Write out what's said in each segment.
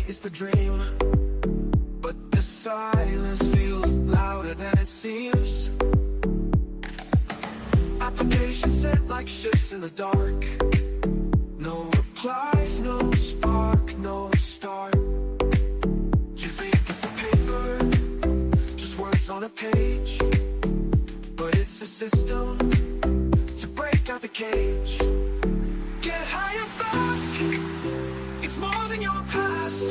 is the dream, but the silence feels louder than it seems. Applications sent like ships in the dark. No replies, no spark, no start. You think it's a paper, just words on a page, but it's a system to break out the cage. Get higher fast, it's more than your past.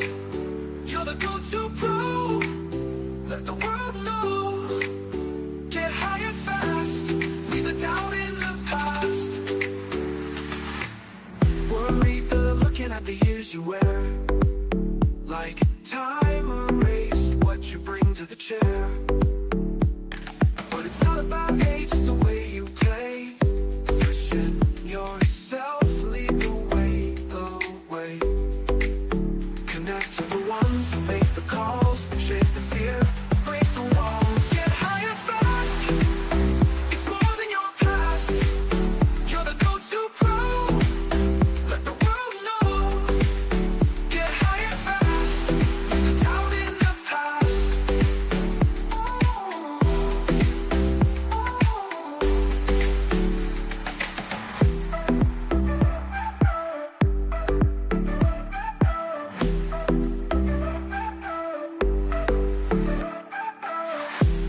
You're the go-to pro, let the world know. Get higher fast, leave the doubt in the past. Worried they're looking at the years you wear, like time erased what you bring to the chair. But it's not about age, it's the way you play. Pushing yourself, lead the way, the way. Connect to the ones who make the calls, shape the fear, break the walls. Get higher fast, it's more than your past. You're the go-to pro, let the world know. Get higher fast, leave the doubt in the past.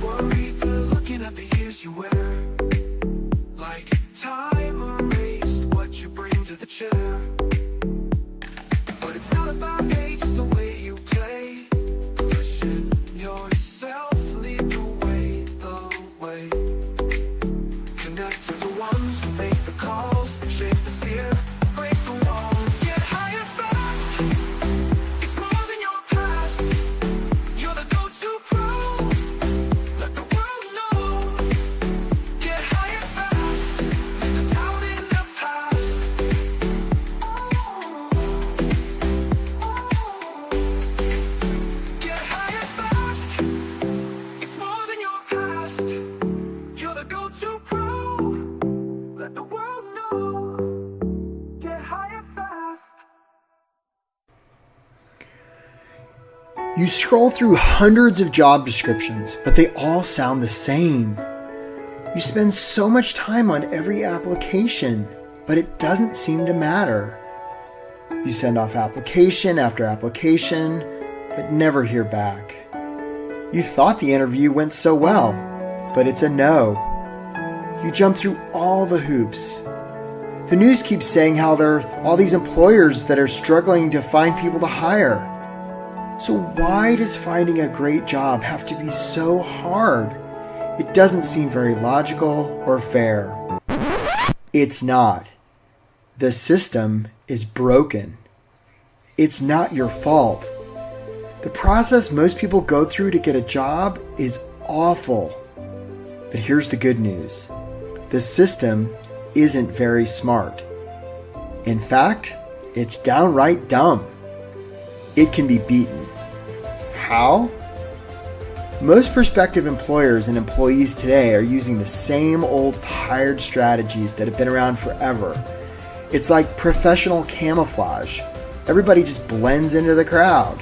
Worried they're looking at the years you wear, like time erased what you bring to the chair. But it's not about age, it's the way you play. Pushing yourself, lead the way, the way. Connect to the ones who make the calls, shape the fear, break the walls. Get higher fast, it's more than your past. You're the go-to pro, let the world know. Get higher fast, leave the doubt in the past. Get higher fast, it's more than your past. You're the go-to pro, let the world know. Get higher fast. You scroll through hundreds of job descriptions, but they all sound the same. You spend so much time on every application, but it doesn't seem to matter. You send off application after application, but never hear back. You thought the interview went so well, but it's a no. You jump through all the hoops. The news keeps saying how there are all these employers that are struggling to find people to hire. So why does finding a great job have to be so hard? It doesn't seem very logical or fair. It's not. The system is broken. It's not your fault. The process most people go through to get a job is awful. But here's the good news. The system isn't very smart. In fact, it's downright dumb. It can be beaten. How? Most prospective employers and employees today are using the same old tired strategies that have been around forever. It's like professional camouflage. Everybody just blends into the crowd.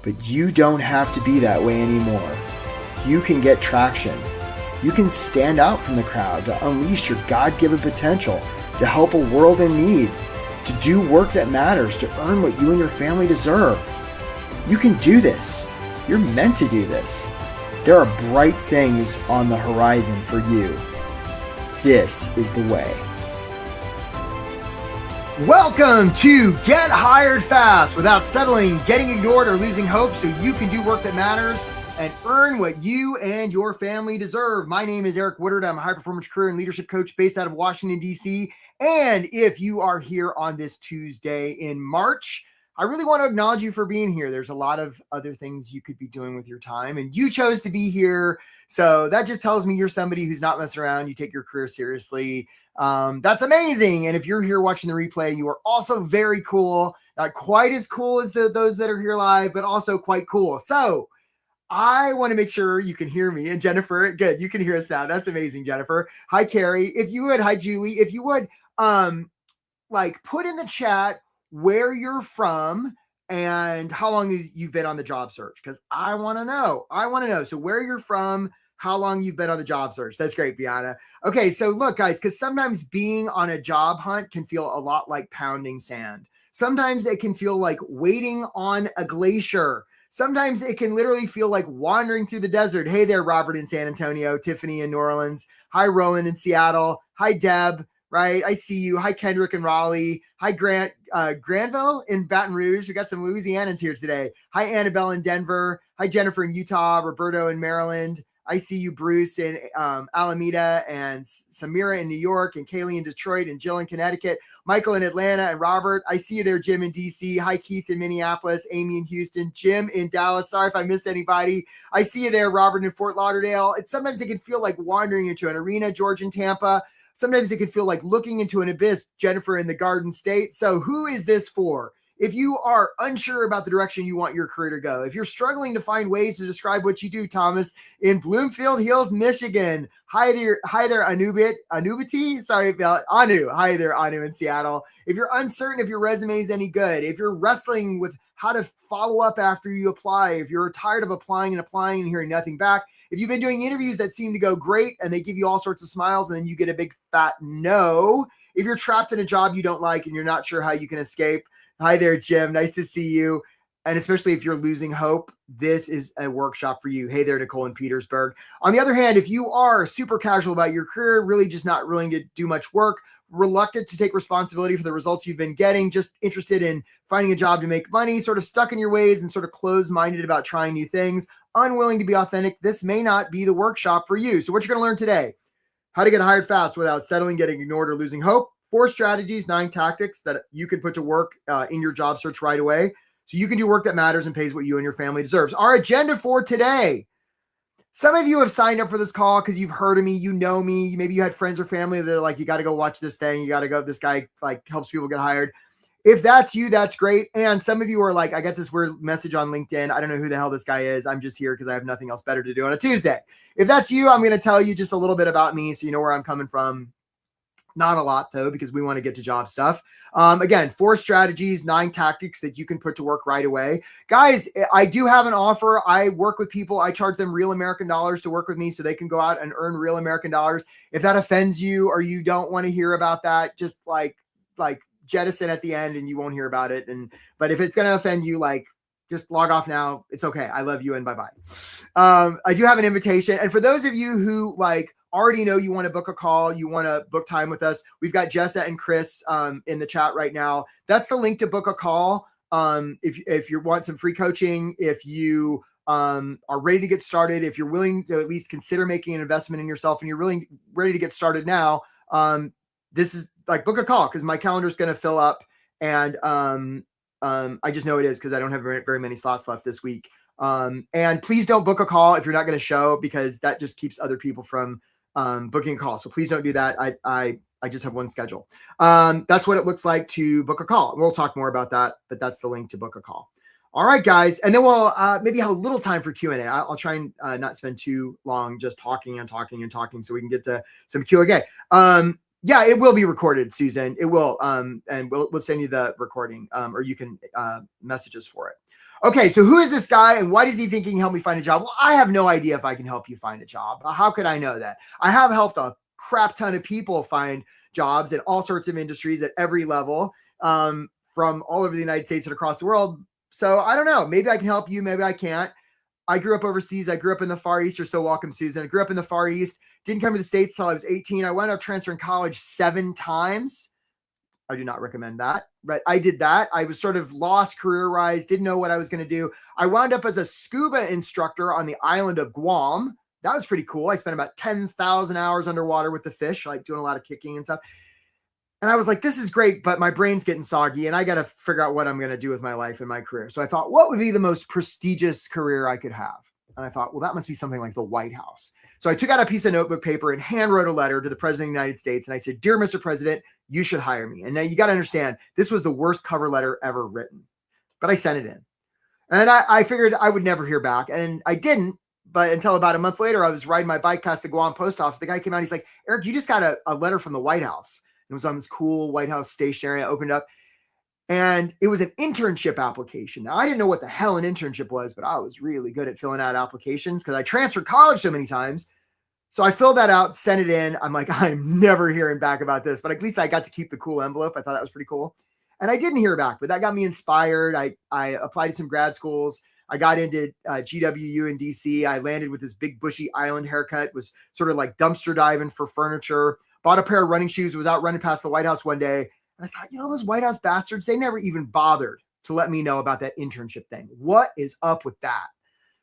But you don't have to be that way anymore. You can get traction. You can stand out from the crowd to unleash your God-given potential, to help a world in need, to do work that matters, to earn what you and your family deserve. You can do this. You're meant to do this. There are bright things on the horizon for you. This is the way. Welcome to Get Hired Fast without settling, getting ignored, or losing hope, so you can do work that matters and earn what you and your family deserve. My name is Eric Woodard. I'm a high-performance career and leadership coach based out of Washington, D.C. And if you are here on this Tuesday in March, I really want to acknowledge you for being here. There's a lot of other things you could be doing with your time, and you chose to be here. So that just tells me you're somebody who's not messing around. You take your career seriously. That's amazing. And if you're here watching the replay, you are also very cool. Not quite as cool as those that are here live, but also quite cool. So I want to make sure you can hear me. And Jennifer, good, you can hear us now. That's amazing, Jennifer. Hi, Carrie. If you would, hi, Julie. If you would, put in the chat where you're from, and how long you've been on the job search, because I want to know. So where you're from, how long you've been on the job search. That's great, Biana. Okay, so look, guys, because sometimes being on a job hunt can feel a lot like pounding sand. Sometimes it can feel like waiting on a glacier. Sometimes it can literally feel like wandering through the desert. Hey there, Robert in San Antonio, Tiffany in New Orleans. Hi, Roland in Seattle. Hi, Deb. Right, I see you. Hi, Kendrick in Raleigh. Hi, Granville in Baton Rouge. We got some Louisianans here today. Hi, Annabelle in Denver. Hi, Jennifer in Utah. Roberto in Maryland. I see you, Bruce in Alameda, and Samira in New York, and Kaylee in Detroit, and Jill in Connecticut, Michael in Atlanta, and Robert. I see you there, Jim in DC. Hi, Keith in Minneapolis, Amy in Houston, Jim in Dallas. Sorry if I missed anybody. I see you there, Robert in Fort Lauderdale. Sometimes it can feel like wandering into an arena, George in Tampa. Sometimes it can feel like looking into an abyss, Jennifer in the Garden State. So who is this for? If you are unsure about the direction you want your career to go, if you're struggling to find ways to describe what you do, Thomas in Bloomfield Hills, Michigan. Hi there, Anubiti. Sorry about Anu. Hi there, Anu in Seattle. If you're uncertain if your resume is any good, if you're wrestling with how to follow up after you apply, if you're tired of applying and hearing nothing back, if you've been doing interviews that seem to go great and they give you all sorts of smiles and then you get a big fat no, if you're trapped in a job you don't like and you're not sure how you can escape, hi there, Jim. Nice to see you. And especially if you're losing hope, this is a workshop for you. Hey there, Nicole in Petersburg. On the other hand, if you are super casual about your career, really just not willing to do much work, reluctant to take responsibility for the results you've been getting, just interested in finding a job to make money, sort of stuck in your ways and sort of closed-minded about trying new things, unwilling to be authentic, this may not be the workshop for you. So what you're going to learn today: how to get hired fast without settling, getting ignored, or losing hope. 4 strategies, 9 tactics that you can put to work in your job search right away, so you can do work that matters and pays what you and your family deserves. Our agenda for today. Some of you have signed up for this call because you've heard of me, you know me. Maybe you had friends or family that are like, you got to go watch this thing. You got to go. This guy like helps people get hired. If that's you, that's great. And some of you are like, I got this weird message on LinkedIn. I don't know who the hell this guy is. I'm just here because I have nothing else better to do on a Tuesday. If that's you, I'm going to tell you just a little bit about me so you know where I'm coming from. Not a lot though, because we want to get to job stuff. Again, 4 strategies, 9 tactics that you can put to work right away. Guys, I do have an offer. I work with people. I charge them real American dollars to work with me so they can go out and earn real American dollars. If that offends you or you don't want to hear about that, just like jettison at the end and you won't hear about it. But if it's going to offend you, just log off now. It's okay. I love you and bye-bye. I do have an invitation. And for those of you who already know you want to book a call, you want to book time with us, we've got Jessa and Chris in the chat right now. That's the link to book a call. If you want some free coaching, if you are ready to get started, if you're willing to at least consider making an investment in yourself and you're really ready to get started now, this is book a call because my calendar is going to fill up. And I just know it is because I don't have very many slots left this week. And please don't book a call if you're not going to show, because that just keeps other people from booking a call. So please don't do that. I just have one schedule. That's what it looks like to book a call. We'll talk more about that, but that's the link to book a call. All right, guys. And then we'll maybe have a little time for Q&A. I'll try and not spend too long just talking and talking and talking so we can get to some Q&A. Yeah, it will be recorded, Susan. It will. And we'll send you the recording or you can message us for it. Okay, so who is this guy and why does he think he can help me find a job? Well, I have no idea if I can help you find a job. How could I know that? I have helped a crap ton of people find jobs in all sorts of industries at every level from all over the United States and across the world. So I don't know. Maybe I can help you. Maybe I can't. I grew up overseas. I grew up in the Far East. You're so welcome, Susan. I grew up in the Far East. Didn't come to the States till I was 18. I wound up transferring college 7 times. I do not recommend that, but I did that. I was sort of lost career-wise, didn't know what I was going to do. I wound up as a scuba instructor on the island of Guam. That was pretty cool. I spent about 10,000 hours underwater with the fish, doing a lot of kicking and stuff. And I was like, this is great, but my brain's getting soggy and I got to figure out what I'm going to do with my life and my career. So I thought, what would be the most prestigious career I could have? And I thought, well, that must be something like the White House. So I took out a piece of notebook paper and hand wrote a letter to the President of the United States. And I said, dear Mr. President, you should hire me. And now you got to understand, this was the worst cover letter ever written, but I sent it in. And I figured I would never hear back. And I didn't, but until about a month later, I was riding my bike past the Guam post office. The guy came out, he's like, Eric, you just got a letter from the White House. It was on this cool White House stationery. I opened up And it was an internship application. Now, I didn't know what the hell an internship was, but I was really good at filling out applications because I transferred college so many times. So I filled that out, sent it in. I'm like, I'm never hearing back about this, but at least I got to keep the cool envelope. I thought that was pretty cool. And I didn't hear back, but that got me inspired. I applied to some grad schools. I got into GWU in DC. I landed with this big bushy island haircut, was sort of like dumpster diving for furniture, bought a pair of running shoes, was out running past the White House one day. And I thought, those White House bastards, they never even bothered to let me know about that internship thing. What is up with that?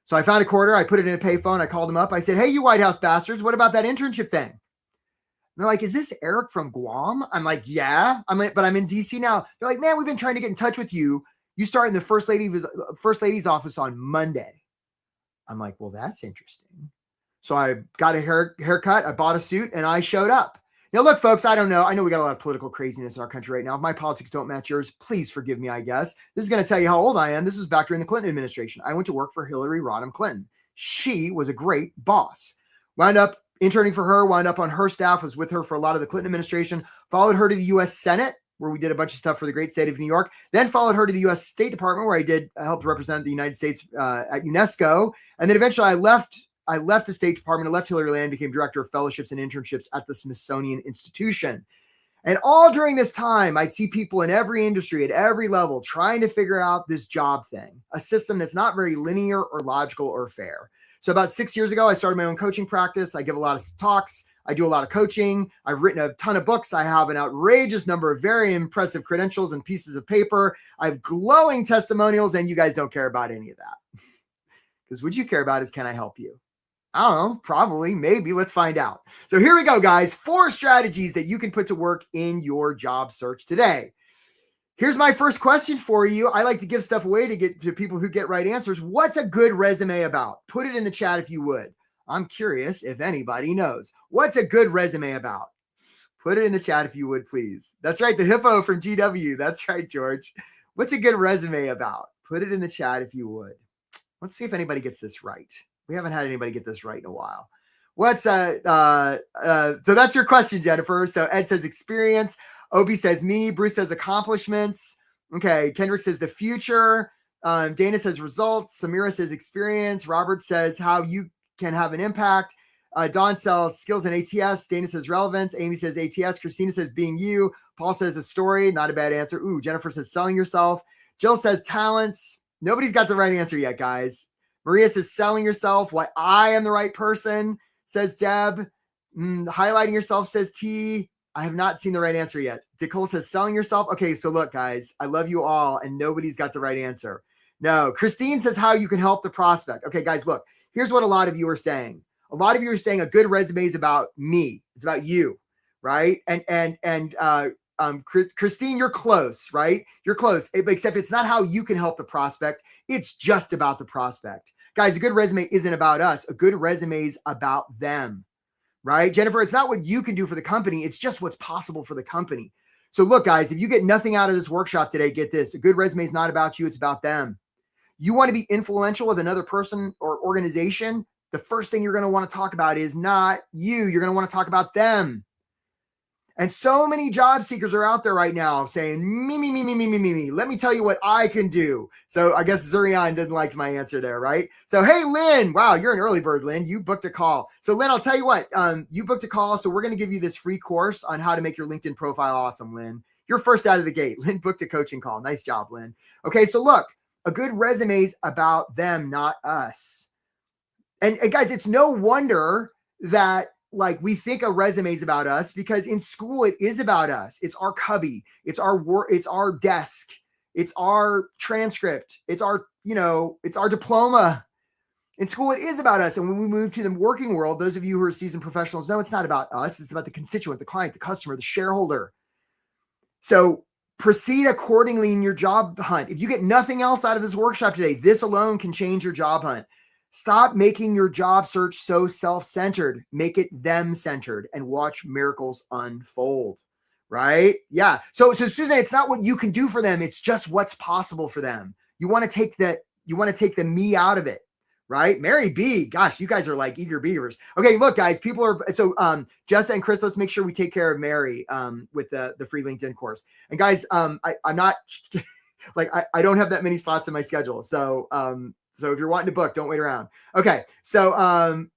So I found a quarter. I put it in a payphone. I called them up. I said, hey, you White House bastards, what about that internship thing? And they're like, is this Eric from Guam? I'm like, yeah. I'm like, but I'm in DC now. They're like, man, we've been trying to get in touch with you. You start in the first lady's office on Monday. I'm like, well, that's interesting. So I got a haircut. I bought a suit and I showed up. Now, look, folks, I don't know. I know we got a lot of political craziness in our country right now. If my politics don't match yours, please forgive me, I guess. This is going to tell you how old I am. This was back during the Clinton administration. I went to work for Hillary Rodham Clinton. She was a great boss. Wound up interning for her, wound up on her staff, was with her for a lot of the Clinton administration, followed her to the U.S. Senate, where we did a bunch of stuff for the great state of New York, then followed her to the U.S. State Department, where I helped represent the United States at UNESCO. And then eventually I left the State Department, I left Hillary Land, became director of fellowships and internships at the Smithsonian Institution. And all during this time, I'd see people in every industry at every level trying to figure out this job thing, a system that's not very linear or logical or fair. So about 6 years ago, I started my own coaching practice. I give a lot of talks. I do a lot of coaching. I've written a ton of books. I have an outrageous number of very impressive credentials and pieces of paper. I have glowing testimonials, and you guys don't care about any of that. Because what you care about is, can I help you? I don't know, probably, maybe. Let's find out. So here we go, guys. 4 strategies that you can put to work in your job search today. Here's my first question for you. I like to give stuff away to get to people who get right answers. What's a good resume about? Put it in the chat if you would. I'm curious if anybody knows. What's a good resume about? Put it in the chat if you would, please. That's right, the hippo from GW. That's right, George. What's a good resume about? Put it in the chat if you would. Let's see if anybody gets this right. We haven't had anybody get this right in a while. So that's your question, Jennifer. So Ed says experience. Obi says me. Bruce says accomplishments. Okay. Kendrick says the future. Dana says results. Samira says experience. Robert says how you can have an impact. Don says skills and ATS. Dana says relevance. Amy says ATS. Christina says being you. Paul says a story. Not a bad answer. Ooh, Jennifer says selling yourself. Jill says talents. Nobody's got the right answer yet, guys. Maria says selling yourself. Why I am the right person, says Deb. Highlighting yourself, says T. I have not seen the right answer yet. Nicole says selling yourself. Okay, so look, guys, I love you all, and nobody's got the right answer. No, Christine says how you can help the prospect. Okay, guys, look, here's what a lot of you are saying. A lot of you are saying a good resume is about me. It's about you, right? Christine, you're close, right? You're close, except it's not how you can help the prospect. It's just about the prospect. Guys, a good resume isn't about us. A good resume is about them, right? Jennifer, it's not what you can do for the company. It's just what's possible for the company. So look, guys, if you get nothing out of this workshop today, get this. A good resume is not about you. It's about them. You want to be influential with another person or organization. The first thing you're going to want to talk about is not you. You're going to want to talk about them. And so many job seekers are out there right now saying, me. Let me tell you what I can do. So I guess Zurian didn't like my answer there, right? So, hey, Lynn, wow, you're an early bird, Lynn. You booked a call. So, Lynn, I'll tell you what, you booked a call. So we're going to give you this free course on how to make your LinkedIn profile awesome, Lynn. You're first out of the gate. Lynn booked a coaching call. Nice job, Lynn. Okay, so look, a good resume is about them, not us. And guys, it's no wonder that like we think a resume is about us, because in school it is about us. It's our cubby, it's our work, it's our desk, it's our transcript, it's our diploma. In school it is about us. And when we move to the working world, those of you who are seasoned professionals know it's not about us. It's about the constituent, the client, the customer, the shareholder. So proceed accordingly in your job hunt. If you get nothing else out of this workshop today, this alone can change your job hunt. Stop making your job search so self-centered. Make it them-centered and watch miracles unfold, right? Yeah. So Susan, it's not what you can do for them. It's just what's possible for them. You want to take the me out of it, right? Mary B, gosh, you guys are like eager beavers. Okay, look, guys, people are so Jessa and Chris, let's make sure we take care of Mary with the free LinkedIn course. And guys, I'm not like I don't have that many slots in my schedule. So so if you're wanting to book, don't wait around. Okay, so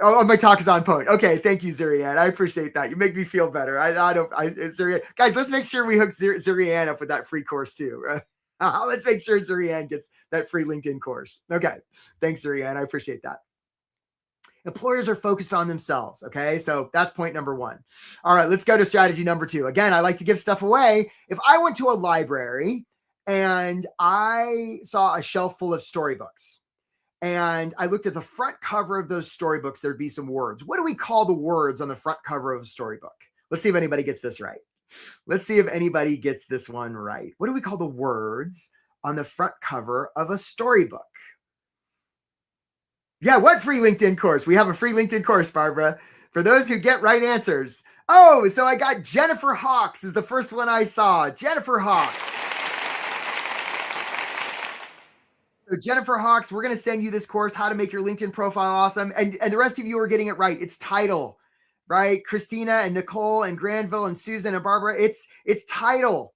my talk is on point. Okay, thank you, Zurianne. I appreciate that. You make me feel better. Zurianne, guys, let's make sure we hook Zurianne up with that free course too. Right? Let's make sure Zurianne gets that free LinkedIn course. Okay, thanks, Zurianne. I appreciate that. Employers are focused on themselves. Okay, so that's point number one. All right, let's go to strategy number two. Again, I like to give stuff away. If I went to a library and I saw a shelf full of storybooks, and I looked at the front cover of those storybooks, there'd be some words. What do we call the words on the front cover of a storybook? Let's see if anybody gets this right. Let's see if anybody gets this one right. What do we call the words on the front cover of a storybook? Yeah, what free LinkedIn course? We have a free LinkedIn course, Barbara, for those who get right answers. Oh, so I got Jennifer Hawks is the first one I saw. Jennifer Hawks. So Jennifer Hawks, we're going to send you this course, How to Make Your LinkedIn Profile Awesome. And the rest of you are getting it right. It's title, right? Christina and Nicole and Granville and Susan and Barbara, it's title.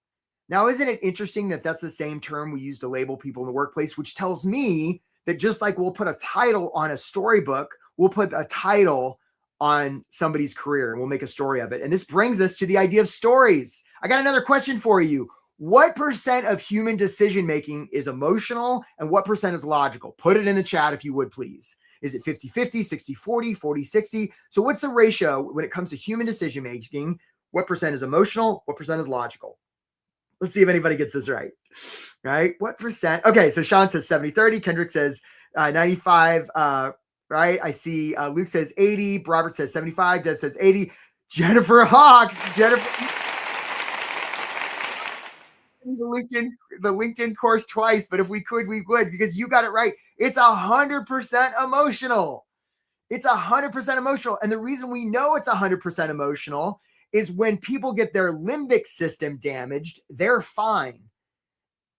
Now, isn't it interesting that that's the same term we use to label people in the workplace, which tells me that just like we'll put a title on a storybook, we'll put a title on somebody's career and we'll make a story of it. And this brings us to the idea of stories. I got another question for you. What percent of human decision-making is emotional and what percent is logical? Put it in the chat if you would, please. Is it 50-50, 60-40, 40-60? So what's the ratio when it comes to human decision-making? What percent is emotional? What percent is logical? Let's see if anybody gets this right. Right? What percent? Okay, so Sean says 70-30. Kendrick says 95. Right? I see Luke says 80. Robert says 75. Deb says 80. Jennifer Hawks. the LinkedIn course twice, but if we could, we would, because you got it right. It's 100% emotional. It's 100% emotional. And the reason we know it's 100% emotional is when people get their limbic system damaged, they're fine,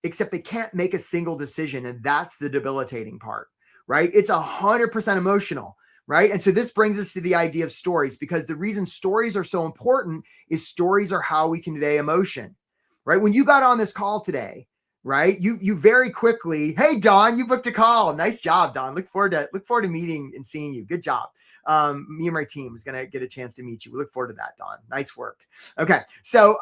except they can't make a single decision. And that's the debilitating part, right? It's 100% emotional, right? And so this brings us to the idea of stories, because the reason stories are so important is stories are how we convey emotion. Right? When you got on this call today, right? You very quickly, hey Don, you booked a call. Nice job, Don. Look forward to meeting and seeing you. Good job. Me and my team is gonna get a chance to meet you. We look forward to that, Don. Nice work. Okay, so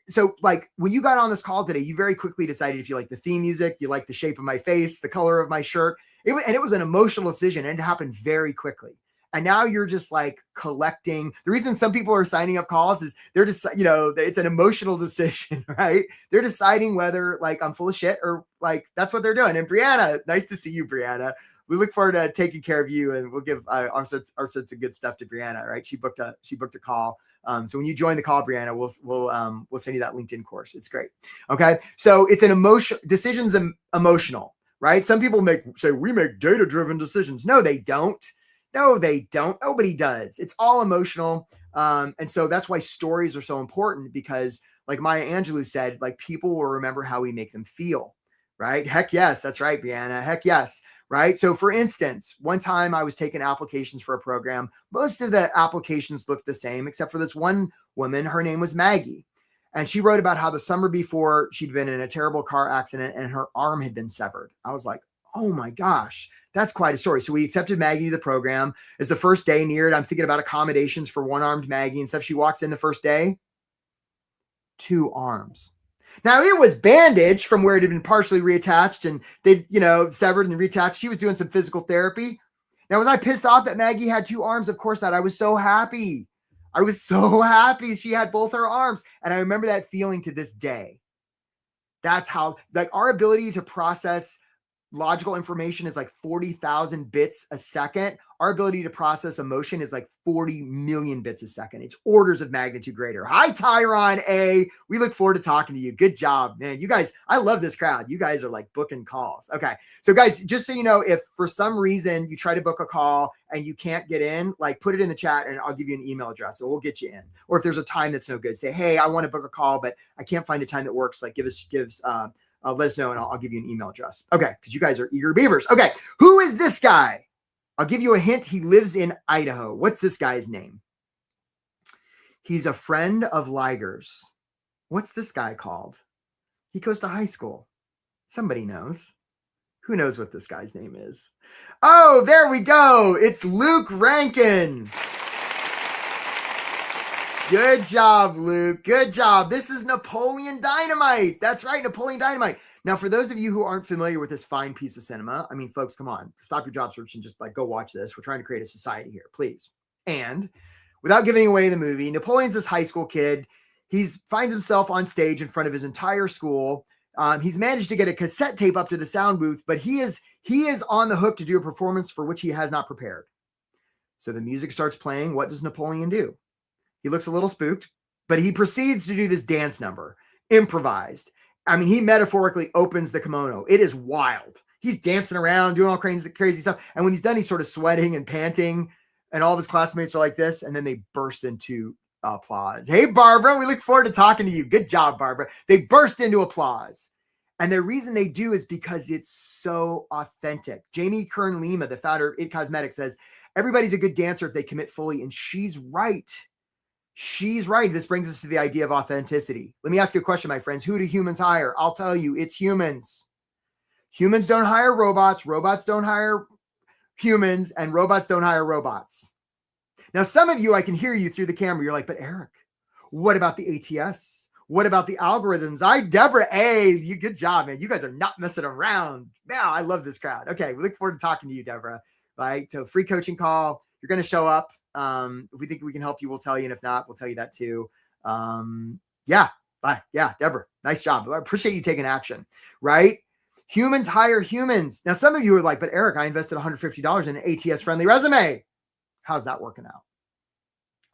so like when you got on this call today, you very quickly decided if you like the theme music, you like the shape of my face, the color of my shirt. It was an emotional decision, and it happened very quickly. And now you're just like collecting. The reason some people are signing up calls is they're just, it's an emotional decision, right? They're deciding whether like I'm full of shit or like that's what they're doing. And Brianna, nice to see you, Brianna. We look forward to taking care of you, and we'll give our sorts of good stuff to Brianna, right? She booked a call. So when you join the call, Brianna, we'll send you that LinkedIn course. It's great. Okay. So it's an decisions emotional, right? Some people say we make data-driven decisions. No, they don't. No, they don't. Nobody does. It's all emotional. And so that's why stories are so important, because like Maya Angelou said, like people will remember how we make them feel, right? Heck yes. That's right, Brianna. Heck yes. Right. So for instance, one time I was taking applications for a program. Most of the applications looked the same, except for this one woman. Her name was Maggie. And she wrote about how the summer before she'd been in a terrible car accident and her arm had been severed. I was like, oh my gosh, that's quite a story. So we accepted Maggie to the program. As the first day neared, I'm thinking about accommodations for one-armed Maggie and stuff. She walks in the first day, 2 arms. Now it was bandaged from where it had been partially reattached and they, severed and reattached. She was doing some physical therapy. Now, was I pissed off that Maggie had 2 arms? Of course not. I was so happy. She had both her arms. And I remember that feeling to this day. That's how, like, our ability to process logical information is like 40,000 bits a second. Our ability to process emotion is like 40 million bits a second. It's orders of magnitude greater. Hi, Tyron A. We look forward to talking to you. Good job, man. You guys, I love this crowd. You guys are like booking calls. Okay. So guys, just so you know, if for some reason you try to book a call and you can't get in, like put it in the chat and I'll give you an email address. So we'll get you in. Or if there's a time that's no good, say, hey, I want to book a call, but I can't find a time that works. Like give let us know and I'll give you an email address. Okay, because you guys are eager beavers. Okay, who is this guy? I'll give you a hint. He lives in Idaho. What's this guy's name? He's a friend of Liger's. What's this guy called? He goes to high school. Somebody knows. Who knows what this guy's name is? Oh, there we go. It's Luke Rankin. Good job, Luke. Good job. This is Napoleon Dynamite. That's right, Napoleon Dynamite. Now, for those of you who aren't familiar with this fine piece of cinema, I mean, folks, come on, stop your job search and just like go watch this. We're trying to create a society here, please. And without giving away the movie, Napoleon's this high school kid. He finds himself on stage in front of his entire school. He's managed to get a cassette tape up to the sound booth, but he is on the hook to do a performance for which he has not prepared. So the music starts playing. What does Napoleon do? He looks a little spooked, but he proceeds to do this dance number, improvised. I mean, he metaphorically opens the kimono. It is wild. He's dancing around, doing all crazy stuff. And when he's done, he's sort of sweating and panting, and all of his classmates are like this, and then they burst into applause. Hey, Barbara, we look forward to talking to you. Good job, Barbara. They burst into applause. And the reason they do is because it's so authentic. Jamie Kern Lima, the founder of It Cosmetics, says, everybody's a good dancer if they commit fully. And she's right. She's right. This brings us to the idea of authenticity. Let me ask you a question, my friends. Who do humans hire? I'll tell you, it's humans. Humans don't hire robots. Robots don't hire humans, and robots don't hire robots. Now, some of you, I can hear you through the camera. You're like, but Eric, what about the ATS? What about the algorithms? Deborah, hey, good job, man. You guys are not messing around. Now, I love this crowd. Okay, we look forward to talking to you, Deborah. Right? So free coaching call. You're going to show up. If we think we can help you, we'll tell you. And if not, we'll tell you that too. Yeah. Bye. Yeah. Deborah, nice job. I appreciate you taking action, right? Humans hire humans. Now, some of you are like, but Eric, I invested $150 in an ATS friendly resume. How's that working out?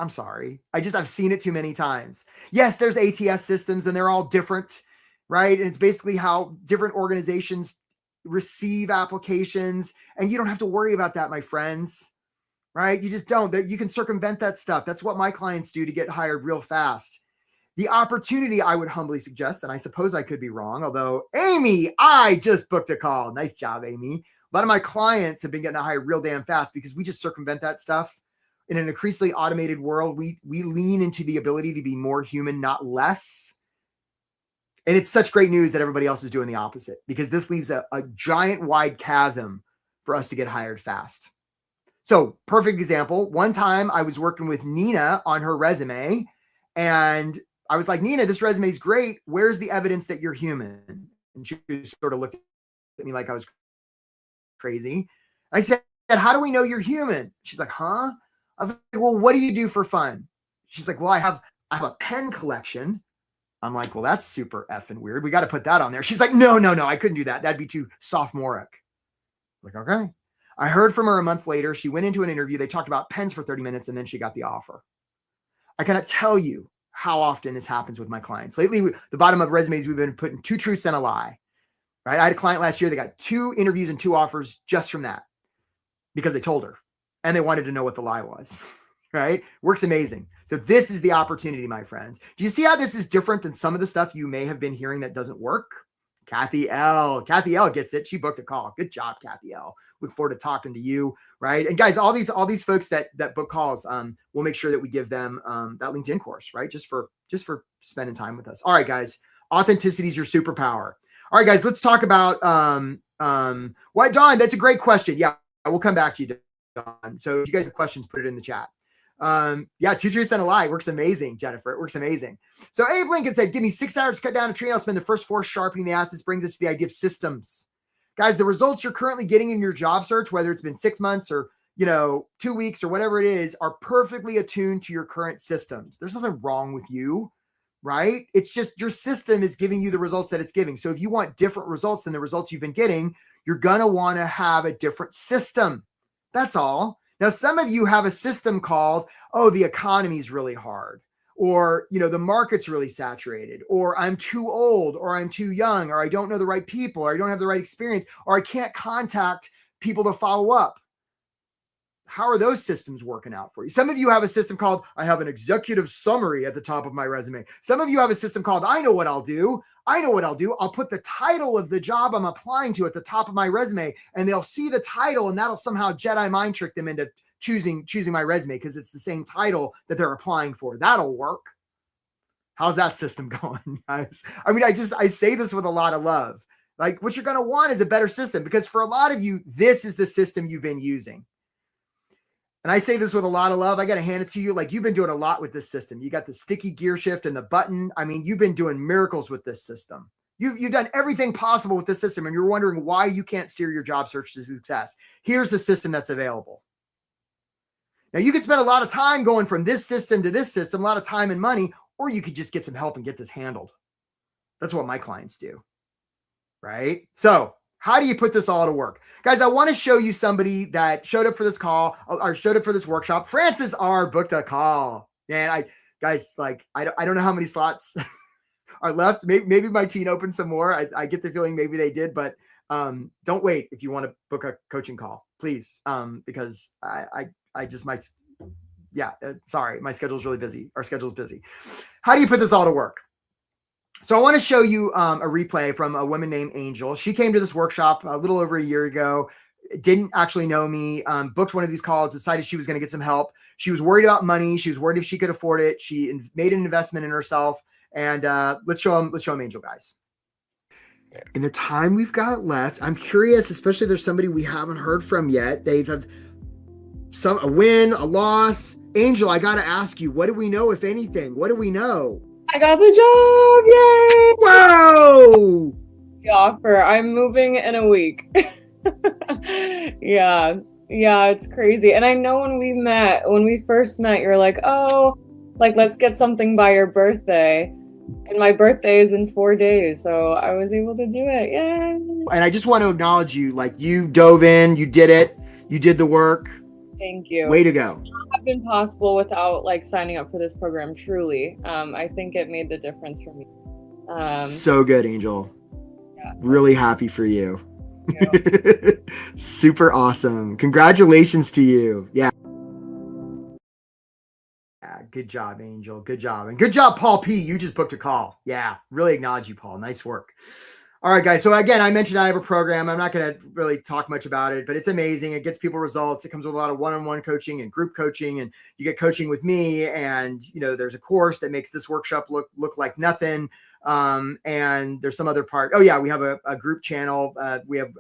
I'm sorry. I've seen it too many times. Yes, there's ATS systems and they're all different, right? And it's basically how different organizations receive applications. And you don't have to worry about that, my friends. Right? You just don't. You can circumvent that stuff. That's what my clients do to get hired real fast. The opportunity, I would humbly suggest, and I suppose I could be wrong, although Amy, I just booked a call. Nice job, Amy. A lot of my clients have been getting hired real damn fast because we just circumvent that stuff. In an increasingly automated world, we lean into the ability to be more human, not less. And it's such great news that everybody else is doing the opposite, because this leaves a giant wide chasm for us to get hired fast. So perfect example. One time I was working with Nina on her resume and I was like, Nina, this resume is great. Where's the evidence that you're human? And she sort of looked at me like I was crazy. I said, how do we know you're human? She's like, huh? I was like, well, what do you do for fun? She's like, well, I have a pen collection. I'm like, well, that's super effing weird. We got to put that on there. She's like, no, I couldn't do that. That'd be too sophomoric. I'm like, okay. I heard from her a month later. She went into an interview. They talked about pens for 30 minutes and then she got the offer. I cannot tell you how often this happens with my clients. Lately, the bottom of resumes, we've been putting 2 truths and a lie, right? I had a client last year. They got 2 interviews and 2 offers just from that because they told her and they wanted to know what the lie was, right? Works amazing. So this is the opportunity, my friends. Do you see how this is different than some of the stuff you may have been hearing that doesn't work? Kathy L gets it. She booked a call. Good job, Kathy L. Look forward to talking to you, right? And guys, all these folks that book calls, we'll make sure that we give them that LinkedIn course, right? Just for spending time with us. All right, guys, authenticity is your superpower. All right, guys, let's talk about why, Dawn. That's a great question. Yeah, we'll come back to you, Dawn. So if you guys have questions, put it in the chat. Yeah, 2 truths and a lie works amazing, Jennifer. It works amazing. So Abe Lincoln said, give me 6 hours to cut down a tree. I'll spend the first 4 sharpening the ass. This brings us to the idea of systems. Guys, the results you're currently getting in your job search, whether it's been 6 months or 2 weeks or whatever it is, are perfectly attuned to your current systems. There's nothing wrong with you, right? It's just your system is giving you the results that it's giving. So if you want different results than the results you've been getting, you're going to want to have a different system. That's all. Now, some of you have a system called, oh, the economy is really hard, or, the market's really saturated, or I'm too old, or I'm too young, or I don't know the right people, or I don't have the right experience, or I can't contact people to follow up. How are those systems working out for you? Some of you have a system called, I have an executive summary at the top of my resume. Some of you have a system called, I know what I'll do. I'll put the title of the job I'm applying to at the top of my resume, and they'll see the title, and that'll somehow Jedi mind trick them into choosing my resume because it's the same title that they're applying for. That'll work. How's that system going, guys? I mean, I say this with a lot of love. Like, what you're going to want is a better system, because for a lot of you, this is the system you've been using. And I say this with a lot of love. I got to hand it to you. Like, you've been doing a lot with this system. You got the sticky gear shift and the button. I mean, you've been doing miracles with this system. You've done everything possible with this system, and you're wondering why you can't steer your job search to success. Here's the system that's available. Now, you could spend a lot of time going from this system to this system, a lot of time and money, or you could just get some help and get this handled. That's what my clients do, right? So how do you put this all to work? Guys, I want to show you somebody that showed up for this call or showed up for this workshop. Francis R. booked a call. And I don't know how many slots are left. Maybe my team opened some more. I get the feeling maybe they did, but don't wait if you want to book a coaching call, please. Because I just might, sorry, my schedule's really busy. Our schedule's busy. How do you put this all to work? So I want to show you a replay from a woman named Angel. She came to this workshop a little over a year ago, didn't actually know me, booked one of these calls, decided she was going to get some help. She was worried about money. She was worried if she could afford it. She made an investment in herself. And let's show them Angel, guys. In the time we've got left, I'm curious, especially if there's somebody we haven't heard from yet. They've had a win, a loss. Angel, I got to ask you, what do we know, if anything? What do we know? I got the job! Yay! Whoa! The offer. I'm moving in a week. Yeah, it's crazy. And I know when we first met, you're like, oh, like, let's get something by your birthday. And my birthday is in 4 days, so I was able to do it. Yay! And I just want to acknowledge you. Like, you dove in, you did it, you did the work. Thank you. Way to go. It would have been possible without like signing up for this program. Truly, I think it made the difference for me. So good, Angel. Yeah. Really happy for you. Yeah. Super awesome. Congratulations to you. Yeah. Good job, Angel. Good job. And good job, Paul P. You just booked a call. Yeah. Really acknowledge you, Paul. Nice work. All right, guys. So again, I mentioned I have a program. I'm not going to really talk much about it, but it's amazing. It gets people results. It comes with a lot of one-on-one coaching and group coaching, and you get coaching with me. And, there's a course that makes this workshop look like nothing. And there's some other part. Oh yeah, we have a group channel. We have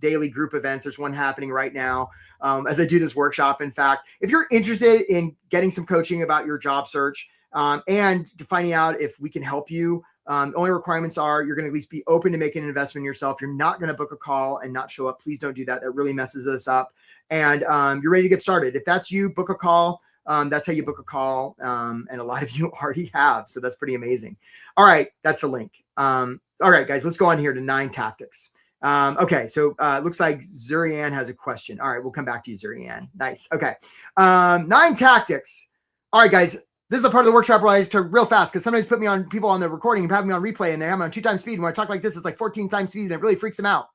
daily group events. There's one happening right now as I do this workshop. In fact, if you're interested in getting some coaching about your job search and to finding out if we can help you, the only requirements are you're going to at least be open to making an investment in yourself. You're not going to book a call and not show up. Please don't do that. That really messes us up. And you're ready to get started. If that's you, book a call. That's how you book a call. And a lot of you already have. So that's pretty amazing. All right. That's the link. All right, guys, let's go on here to 9 tactics. Okay. So it looks like Zurianne has a question. All right. We'll come back to you, Zurianne. Nice. Okay. 9 tactics. All right, guys. This is the part of the workshop where I talk real fast, because sometimes people on the recording and have me on replay, and they have me on 2 times speed. And when I talk like this, it's like 14 times speed, and it really freaks them out.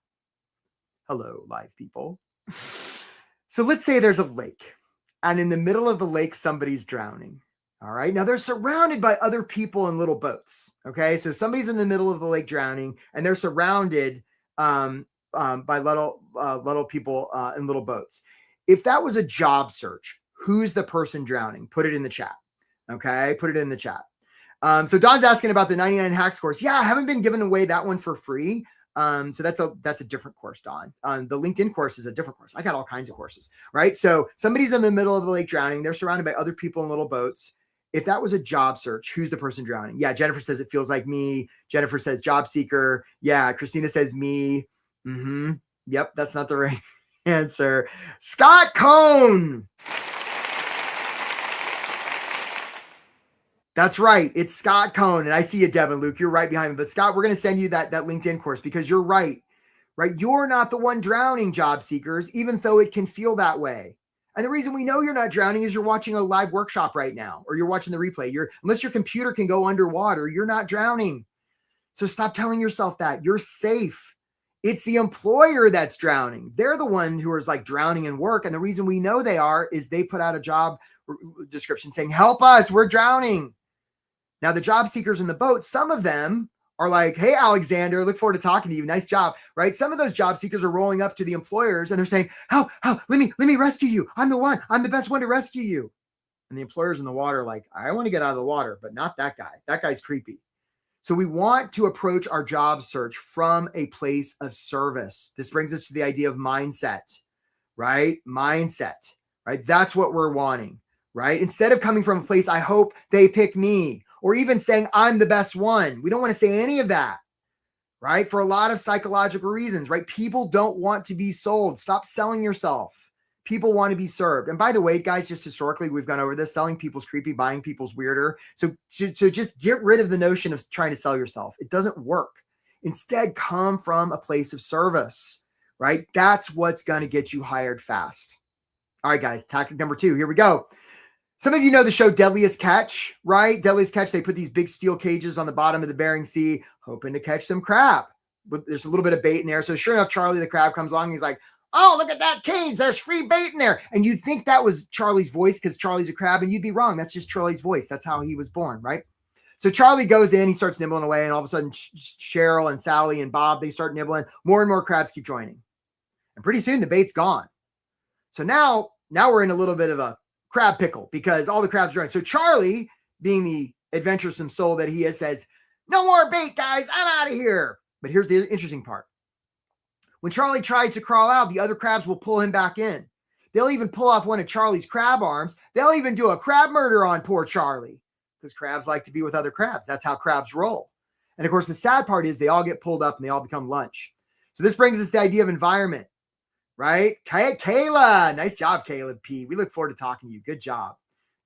Hello, live people. So let's say there's a lake, and in the middle of the lake, somebody's drowning. All right. Now they're surrounded by other people in little boats. Okay. So somebody's in the middle of the lake drowning, and they're surrounded by little people in little boats. If that was a job search, who's the person drowning? Put it in the chat. Okay. Put it in the chat. So Don's asking about the 99 hacks course. Yeah. I haven't been giving away that one for free. So that's a different course, Don. The LinkedIn course is a different course. I got all kinds of courses, right? So somebody's in the middle of the lake drowning. They're surrounded by other people in little boats. If that was a job search, who's the person drowning? Yeah. Jennifer says it feels like me. Jennifer says job seeker. Yeah. Christina says me. Yep. That's not the right answer. Scott Cohn. That's right. It's Scott Cohn. And I see you, Devin, Luke. You're right behind me. But Scott, we're going to send you that LinkedIn course, because you're right. You're not the one drowning, job seekers, even though it can feel that way. And the reason we know you're not drowning is you're watching a live workshop right now, or you're watching the replay. Unless your computer can go underwater, you're not drowning. So stop telling yourself that. You're safe. It's the employer that's drowning. They're the one who is like drowning in work. And the reason we know they are is they put out a job description saying, help us, we're drowning. Now, the job seekers in the boat, some of them are like, hey, Alexander, look forward to talking to you. Nice job, right? Some of those job seekers are rolling up to the employers and they're saying, how, let me rescue you. I'm the one, I'm the best one to rescue you. And the employers in the water are like, I want to get out of the water, but not that guy. That guy's creepy. So we want to approach our job search from a place of service. This brings us to the idea of mindset, right? Mindset, right? That's what we're wanting, right? Instead of coming from a place, I hope they pick me, or even saying I'm the best one. We don't want to say any of that, right? For a lot of psychological reasons, right? People don't want to be sold. Stop selling yourself. People want to be served. And by the way, guys, just historically, we've gone over this. Selling people's creepy, buying people's weirder. So just get rid of the notion of trying to sell yourself. It doesn't work. Instead, come from a place of service, right? That's what's going to get you hired fast. All right, guys, tactic number 2. Here we go. Some of you know the show Deadliest Catch, right? Deadliest Catch, they put these big steel cages on the bottom of the Bering Sea, hoping to catch some crab. But there's a little bit of bait in there. So sure enough, Charlie the crab comes along. And he's like, oh, look at that cage. There's free bait in there. And you'd think that was Charlie's voice because Charlie's a crab, and you'd be wrong. That's just Charlie's voice. That's how he was born, right? So Charlie goes in, he starts nibbling away, and all of a sudden Cheryl and Sally and Bob, they start nibbling. More and more crabs keep joining. And pretty soon the bait's gone. So now we're in a little bit of a crab pickle because all the crabs join. So Charlie, being the adventuresome soul that he is, says, no more bait, guys. I'm out of here. But here's the interesting part. When Charlie tries to crawl out, the other crabs will pull him back in. They'll even pull off one of Charlie's crab arms. They'll even do a crab murder on poor Charlie because crabs like to be with other crabs. That's how crabs roll. And of course, the sad part is they all get pulled up and they all become lunch. So this brings us to the idea of environment, right? Kayla, nice job, Caleb P. We look forward to talking to you. Good job.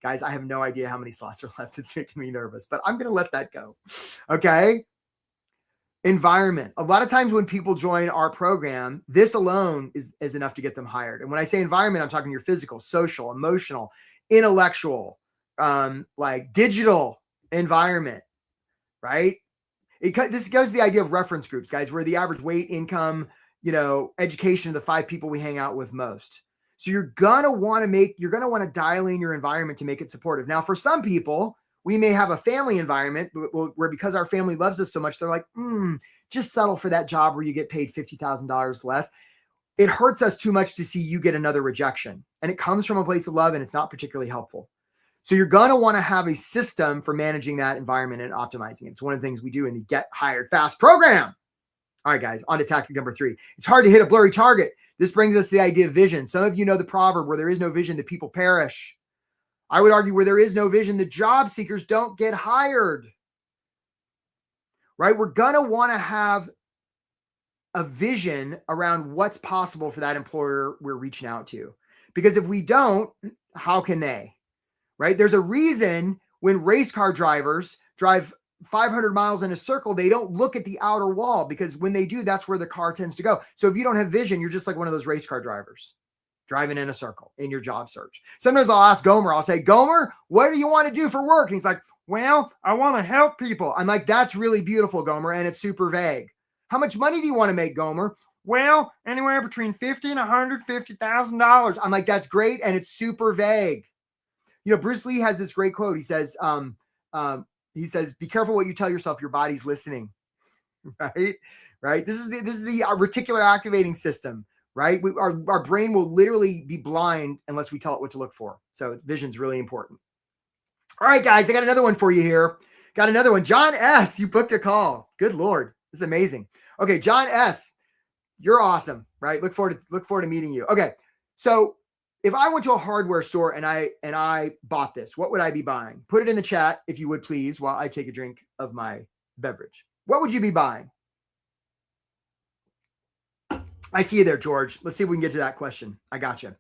Guys, I have no idea how many slots are left. It's making me nervous, but I'm going to let that go. Okay. Environment. A lot of times when people join our program, this alone is enough to get them hired. And when I say environment, I'm talking your physical, social, emotional, intellectual, like digital environment, right? This goes to the idea of reference groups, guys, where the average weight, income, education of the 5 people we hang out with most. So you're going to want to dial in your environment to make it supportive. Now, for some people, we may have a family environment where because our family loves us so much, they're like, just settle for that job where you get paid $50,000 less. It hurts us too much to see you get another rejection. And it comes from a place of love and it's not particularly helpful. So you're going to want to have a system for managing that environment and optimizing it. It's one of the things we do in the Get Hired Fast program. All right, guys, on to tactic number 3. It's hard to hit a blurry target. This brings us to the idea of vision. Some of you know the proverb, where there is no vision, the people perish. I would argue where there is no vision, the job seekers don't get hired, right? We're going to want to have a vision around what's possible for that employer we're reaching out to. Because if we don't, how can they, right? There's a reason when race car drivers drive 500 miles in a circle, they don't look at the outer wall, because when they do, that's where the car tends to go. So if you don't have vision, you're just like one of those race car drivers driving in a circle in your job search. Sometimes I'll ask Gomer, I'll say, Gomer, what do you want to do for work? And he's like, well, I want to help people. I'm like, that's really beautiful, Gomer. And it's super vague. How much money do you want to make, Gomer? Well, anywhere between $50,000 and $150,000. I'm like, that's great. And it's super vague. Bruce Lee has this great quote. He says, be careful what you tell yourself. Your body's listening. Right. This is the reticular activating system. Right? Our brain will literally be blind unless we tell it what to look for. So vision's really important. All right, guys, I got another one for you here. Got another one. John S., you booked a call. Good Lord. This is amazing. Okay, John S., you're awesome, right? Look forward to meeting you. Okay. So if I went to a hardware store and I bought this, what would I be buying? Put it in the chat, if you would, please, while I take a drink of my beverage. What would you be buying? I see you there, George. Let's see if we can get to that question. I got you.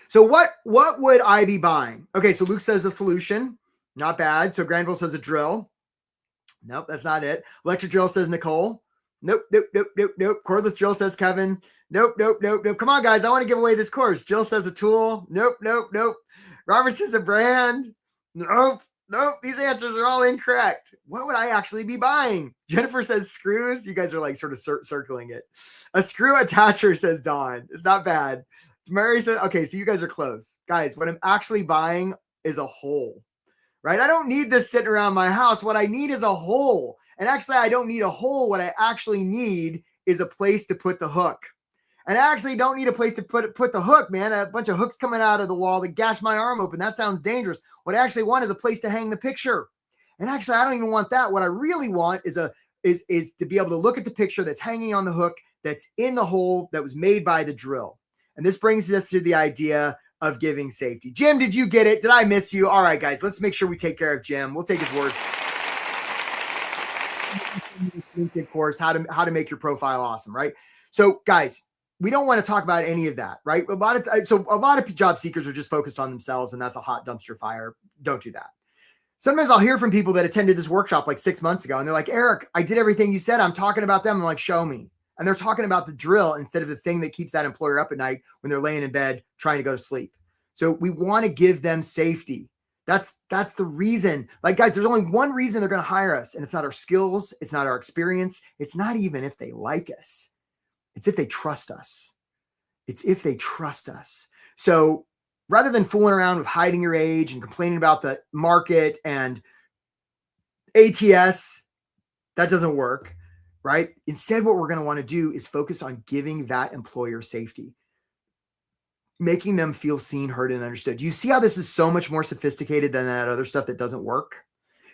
So what would I be buying? Okay, so Luke says a solution. Not bad. So Granville says a drill. Nope, that's not it. Electric drill says Nicole. Nope. Cordless drill says Kevin. Nope. Come on, guys. I want to give away this course. Jill says a tool. Nope. Robert says a brand. Nope. Nope, these answers are all incorrect. What would I actually be buying? Jennifer says screws. You guys are like sort of circling it. A screw attacher, says Dawn. It's not bad. Mary says, okay, so you guys are close. Guys, what I'm actually buying is a hole, right? I don't need this sitting around my house. What I need is a hole. And actually, I don't need a hole. What I actually need is a place to put the hook. And I actually don't need a place to put the hook, man. A bunch of hooks coming out of the wall that gash my arm open. That sounds dangerous. What I actually want is a place to hang the picture. And actually, I don't even want that. What I really want is to be able to look at the picture that's hanging on the hook, that's in the hole that was made by the drill. And this brings us to the idea of giving safety. Jim, did you get it? Did I miss you? All right, guys, let's make sure we take care of Jim. We'll take his word. LinkedIn course, how to make your profile awesome, right? So, guys, we don't want to talk about any of that, right? A lot of job seekers are just focused on themselves, and that's a hot dumpster fire. Don't do that. Sometimes I'll hear from people that attended this workshop like 6 months ago, and they're like, Eric, I did everything you said. I'm talking about them. I'm like, show me. And they're talking about the drill instead of the thing that keeps that employer up at night when they're laying in bed trying to go to sleep. So we want to give them safety. That's the reason. Like, guys, there's only one reason they're going to hire us, and it's not our skills. It's not our experience. It's not even if they like us. It's if they trust us. It's if they trust us. So rather than fooling around with hiding your age and complaining about the market and ATS, that doesn't work, right? Instead, what we're going to want to do is focus on giving that employer safety, making them feel seen, heard, and understood. Do you see how this is so much more sophisticated than that other stuff that doesn't work?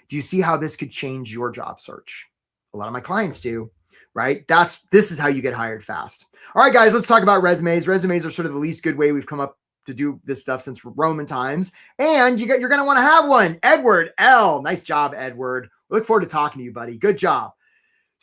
Do you see how this could change your job search? A lot of my clients do. Right? This is how you get hired fast. All right, guys, let's talk about resumes. Resumes are sort of the least good way we've come up to do this stuff since Roman times. And you're going to want to have one. Edward L. Nice job, Edward. Look forward to talking to you, buddy. Good job.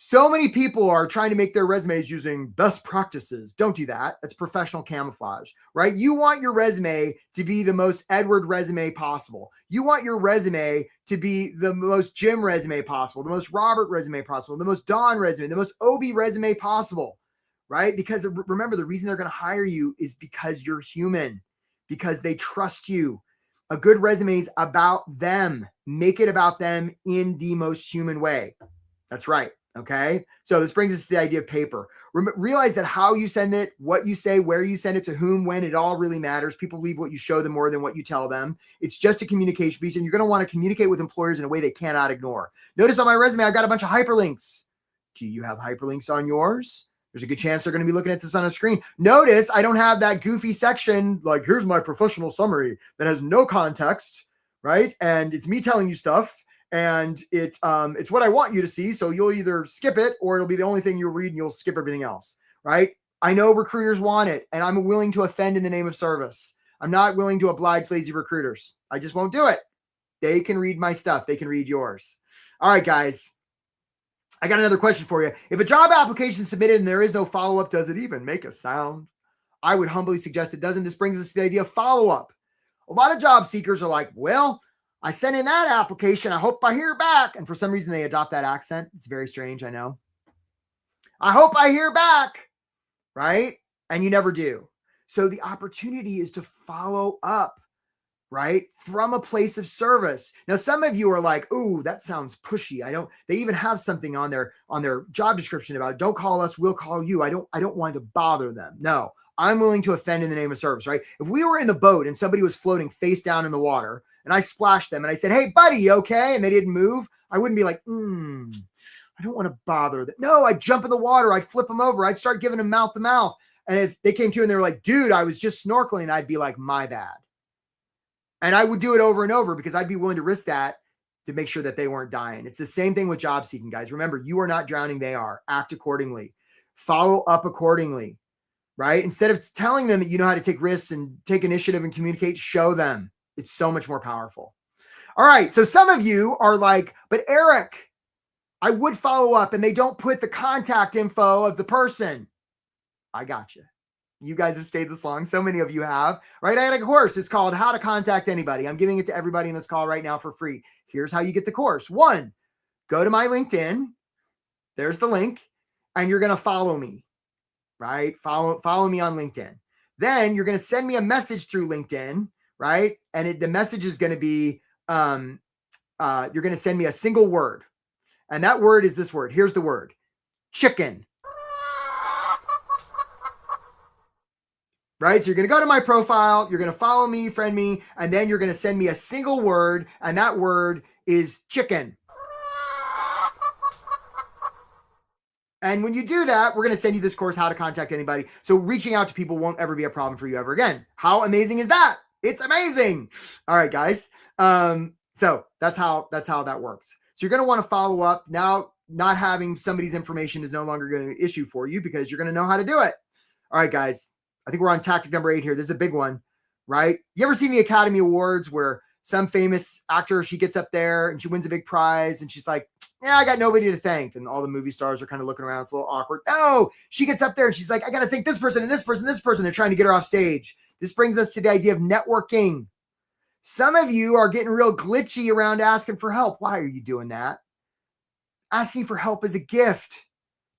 So many people are trying to make their resumes using best practices. Don't do that. That's professional camouflage, right? You want your resume to be the most Edward resume possible. You want your resume to be the most Jim resume possible, the most Robert resume possible, the most Don resume, the most Obi resume possible, right? Because remember, the reason they're going to hire you is because you're human, because they trust you. A good resume is about them. Make it about them in the most human way. That's right. Okay. So this brings us to the idea of paper. Realize that how you send it, what you say, where you send it to whom, when, it all really matters. People believe what you show them more than what you tell them. It's just a communication piece, and you're going to want to communicate with employers in a way they cannot ignore. Notice on my resume, I've got a bunch of hyperlinks. Do you have hyperlinks on yours? There's a good chance they're going to be looking at this on a screen. Notice I don't have that goofy section like, here's my professional summary that has no context, right? And it's me telling you stuff. And it's what I want you to see. So you'll either skip it or it'll be the only thing you'll read and you'll skip everything else, right? I know recruiters want it, and I'm willing to offend in the name of service. I'm not willing to oblige lazy recruiters. I just won't do it. They can read my stuff. They can read yours. All right, guys. I got another question for you. If a job application is submitted and there is no follow-up, does it even make a sound? I would humbly suggest it doesn't. This brings us to the idea of follow-up. A lot of job seekers are like, well, I sent in that application. I hope I hear back. And for some reason, they adopt that accent. It's very strange, I know. I hope I hear back, right? And you never do. So the opportunity is to follow up, right? From a place of service. Now, some of you are like, ooh, that sounds pushy. They even have something on their job description about, don't call us, we'll call you. I don't want to bother them. No, I'm willing to offend in the name of service, right? If we were in the boat and somebody was floating face down in the water, and I splashed them and I said, hey, buddy, you okay? And they didn't move. I wouldn't be like, I don't want to bother them. No, I'd jump in the water. I'd flip them over. I'd start giving them mouth to mouth. And if they came to and they were like, dude, I was just snorkeling, I'd be like, my bad. And I would do it over and over because I'd be willing to risk that to make sure that they weren't dying. It's the same thing with job seeking, guys. Remember, you are not drowning. They are. Act accordingly. Follow up accordingly, right? Instead of telling them that you know how to take risks and take initiative and communicate, show them. It's so much more powerful. All right. So some of you are like, but Eric, I would follow up and they don't put the contact info of the person. I got you. You guys have stayed this long. So many of you have, right? I had a course. It's called How to Contact Anybody. I'm giving it to everybody in this call right now for free. Here's how you get the course. 1, go to my LinkedIn. There's the link. And you're going to follow me, right? Follow me on LinkedIn. Then you're going to send me a message through LinkedIn, right? And the message is going to be, you're going to send me a single word. And that word is this word. Here's the word: chicken. Right? So you're going to go to my profile, you're going to follow me, friend me, and then you're going to send me a single word, and that word is chicken. And when you do that, we're going to send you this course, How to Contact Anybody. So reaching out to people won't ever be a problem for you ever again. How amazing is that? It's amazing. All right, guys. So that's how that works. So you're going to want to follow up. Now, not having somebody's information is no longer going to be an issue for you because you're going to know how to do it. All right, guys. I think we're on tactic number 8 here. This is a big one, right? You ever seen the Academy Awards where some famous actor, she gets up there and she wins a big prize and she's like, yeah, I got nobody to thank. And all the movie stars are kind of looking around. It's a little awkward. No, she gets up there and she's like, I got to thank this person and this person, this person. They're trying to get her off stage. This brings us to the idea of networking. Some of you are getting real glitchy around asking for help. Why are you doing that? Asking for help is a gift.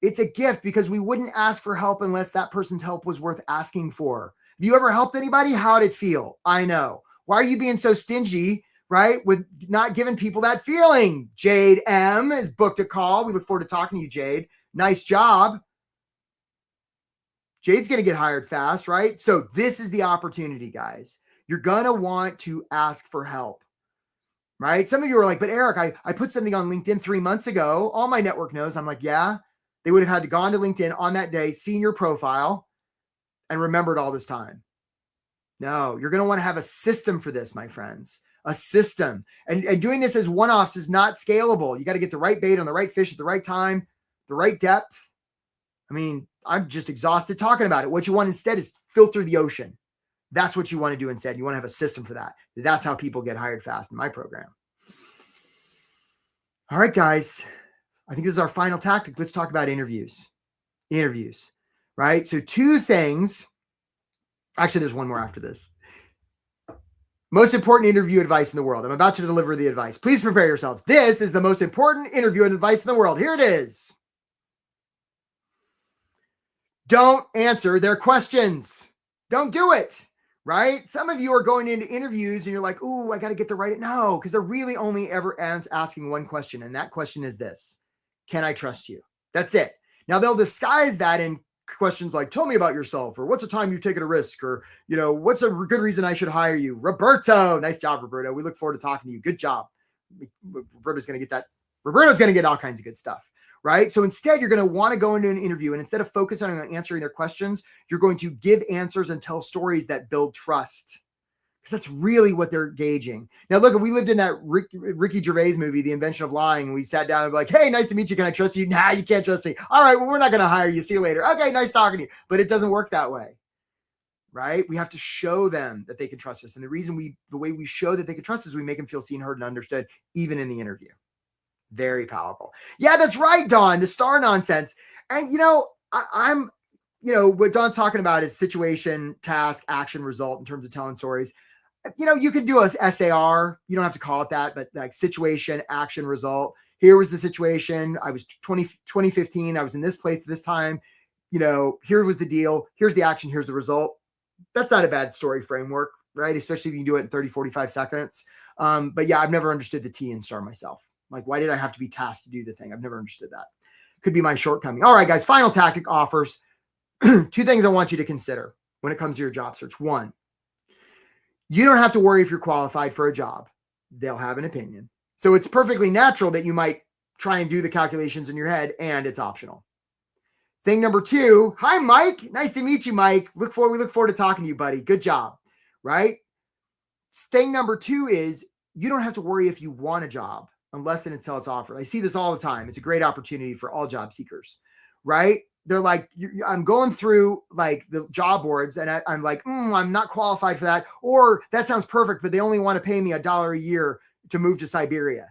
It's a gift because we wouldn't ask for help unless that person's help was worth asking for. Have you ever helped anybody? How'd it feel? I know. Why are you being so stingy, right? With not giving people that feeling. Jade M has booked a call. We look forward to talking to you, Jade. Nice job. Jade's going to get hired fast, right? So this is the opportunity, guys. You're going to want to ask for help, right? Some of you are like, but Eric, I put something on LinkedIn 3 months ago. All my network knows. I'm like, yeah. They would have had to gone to LinkedIn on that day, seen your profile, and remembered all this time. No, you're going to want to have a system for this, my friends. A system. And doing this as one-offs is not scalable. You got to get the right bait on the right fish at the right time, the right depth. I mean, I'm just exhausted talking about it. What you want instead is filter the ocean. That's what you want to do instead. You want to have a system for that. That's how people get hired fast in my program. All right, guys. I think this is our final tactic. Let's talk about interviews. Interviews, right? So 2 things. Actually, there's one more after this. Most important interview advice in the world. I'm about to deliver the advice. Please prepare yourselves. This is the most important interview advice in the world. Here it is. Don't answer their questions. Don't do it, right? Some of you are going into interviews and you're like, ooh, I got to get the right. No, because they're really only ever asking one question. And that question is this: can I trust you? That's it. Now they'll disguise that in questions like, tell me about yourself, or what's a time you've taken a risk, or, what's a good reason I should hire you? Roberto. Nice job, Roberto. We look forward to talking to you. Good job. Roberto's going to get that. Roberto's going to get all kinds of good stuff, right? So instead, you're going to want to go into an interview, and instead of focusing on answering their questions, you're going to give answers and tell stories that build trust. Because that's really what they're gauging. Now, look, if we lived in that Ricky Gervais movie, The Invention of Lying, and we sat down and be like, hey, nice to meet you. Can I trust you? Nah, you can't trust me. All right, well, we're not going to hire you. See you later. Okay, nice talking to you. But it doesn't work that way, right? We have to show them that they can trust us. And the way we show that they can trust us, we make them feel seen, heard, and understood, even in the interview. Very powerful. Yeah, that's right, Dawn, the star nonsense. And, I'm what Dawn's talking about is situation, task, action, result in terms of telling stories. You could do a SAR. You don't have to call it that, but like situation, action, result. Here was the situation. I was 2015. I was in this place at this time. Here was the deal. Here's the action. Here's the result. That's not a bad story framework, right? Especially if you can do it in 30, 45 seconds. But yeah, I've never understood the T in STAR myself. Like, why did I have to be tasked to do the thing? I've never understood that. Could be my shortcoming. All right, guys, final tactic offers. 2 things I want you to consider when it comes to your job search. 1, you don't have to worry if you're qualified for a job. They'll have an opinion. So it's perfectly natural that you might try and do the calculations in your head, and it's optional. Thing number 2, hi, Mike. Nice to meet you, Mike. We look forward to talking to you, buddy. Good job, right? Thing number 2 is you don't have to worry if you want a job unless and until it's offered. I see this all the time. It's a great opportunity for all job seekers, right? They're like, I'm going through like the job boards and I'm like, I'm not qualified for that. Or that sounds perfect, but they only want to pay me $1 a year to move to Siberia.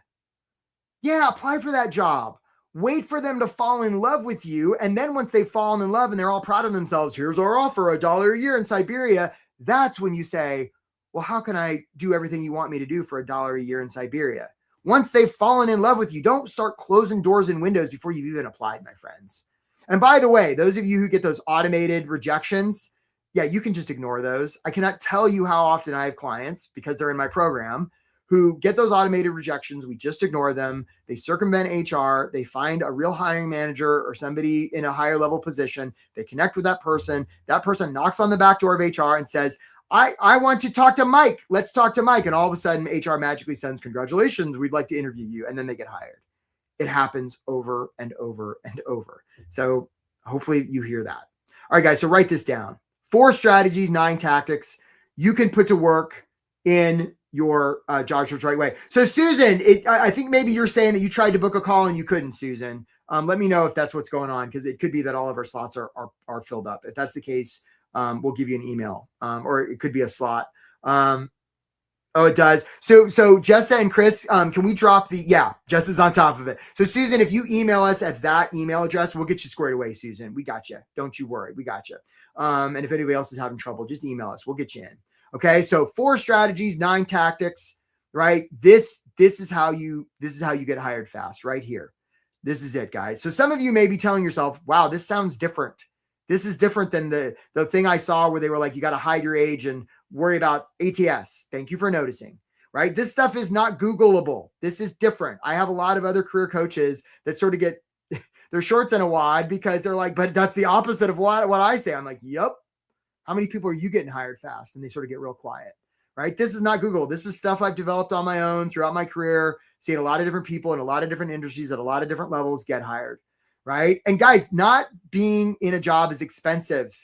Yeah, apply for that job. Wait for them to fall in love with you. And then once they've fallen in love and they're all proud of themselves, here's our offer, $1 a year in Siberia. That's when you say, well, how can I do everything you want me to do for $1 a year in Siberia? Once they've fallen in love with you, don't start closing doors and windows before you've even applied, my friends. And by the way, those of you who get those automated rejections, yeah, you can just ignore those. I cannot tell you how often I have clients, because they're in my program, who get those automated rejections. We just ignore them. They circumvent HR. They find a real hiring manager or somebody in a higher level position. They connect with that person. That person knocks on the back door of HR and says, I want to talk to Mike. Let's talk to Mike. And all of a sudden, HR magically sends, congratulations, we'd like to interview you. And then they get hired. It happens over and over and over. So hopefully you hear that. All right, guys. So write this down. 4 strategies, 9 tactics you can put to work in your job search right way. So Susan, I think maybe you're saying that you tried to book a call and you couldn't, Susan. Let me know if that's what's going on, because it could be that all of our slots are filled up. If that's the case, we'll give you an email, or it could be a slot. Oh, it does. So Jessa and Chris, can we drop Jess is on top of it. So Susan, if you email us at that email address, we'll get you squared away, Susan. We got you. Don't you worry. We got you. And if anybody else is having trouble, just email us. We'll get you in. Okay. So 4 strategies, 9 tactics, right? This is how you get hired fast right here. This is it, guys. So some of you may be telling yourself, wow, this sounds different. This is different than the thing I saw where they were like, you got to hide your age and worry about ATS. Thank you for noticing, right? This stuff is not Googleable. This is different. I have a lot of other career coaches that sort of get their shorts in a wad because they're like, but that's the opposite of what I say. I'm like, yep. How many people are you getting hired fast? And they sort of get real quiet, right? This is not Google. This is stuff I've developed on my own throughout my career, seeing a lot of different people in a lot of different industries at a lot of different levels get hired. Right. And guys, not being in a job is expensive.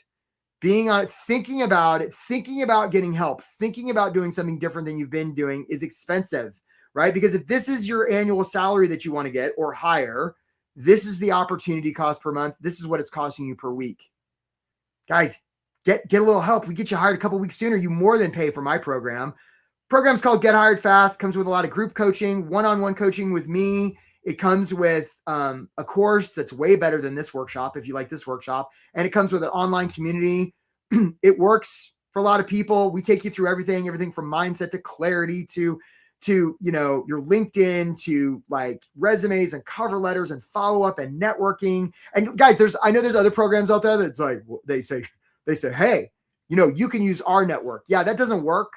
Thinking about it, thinking about getting help, thinking about doing something different than you've been doing is expensive, right? Because if this is your annual salary that you want to get or higher, this is the opportunity cost per month. This is what it's costing you per week. Guys, get a little help. We get you hired a couple weeks sooner. You more than pay for my program. Program's called Get Hired Fast. Comes with a lot of group coaching, one-on-one coaching with me. It comes with a course that's way better than this workshop, if you like this workshop. And it comes with an online community. It works for a lot of people. We take you through everything from mindset to clarity to your LinkedIn, to like resumes and cover letters and follow-up and networking. And guys, I know there's other programs out there that's like, they say, hey, you can use our network. Yeah, that doesn't work.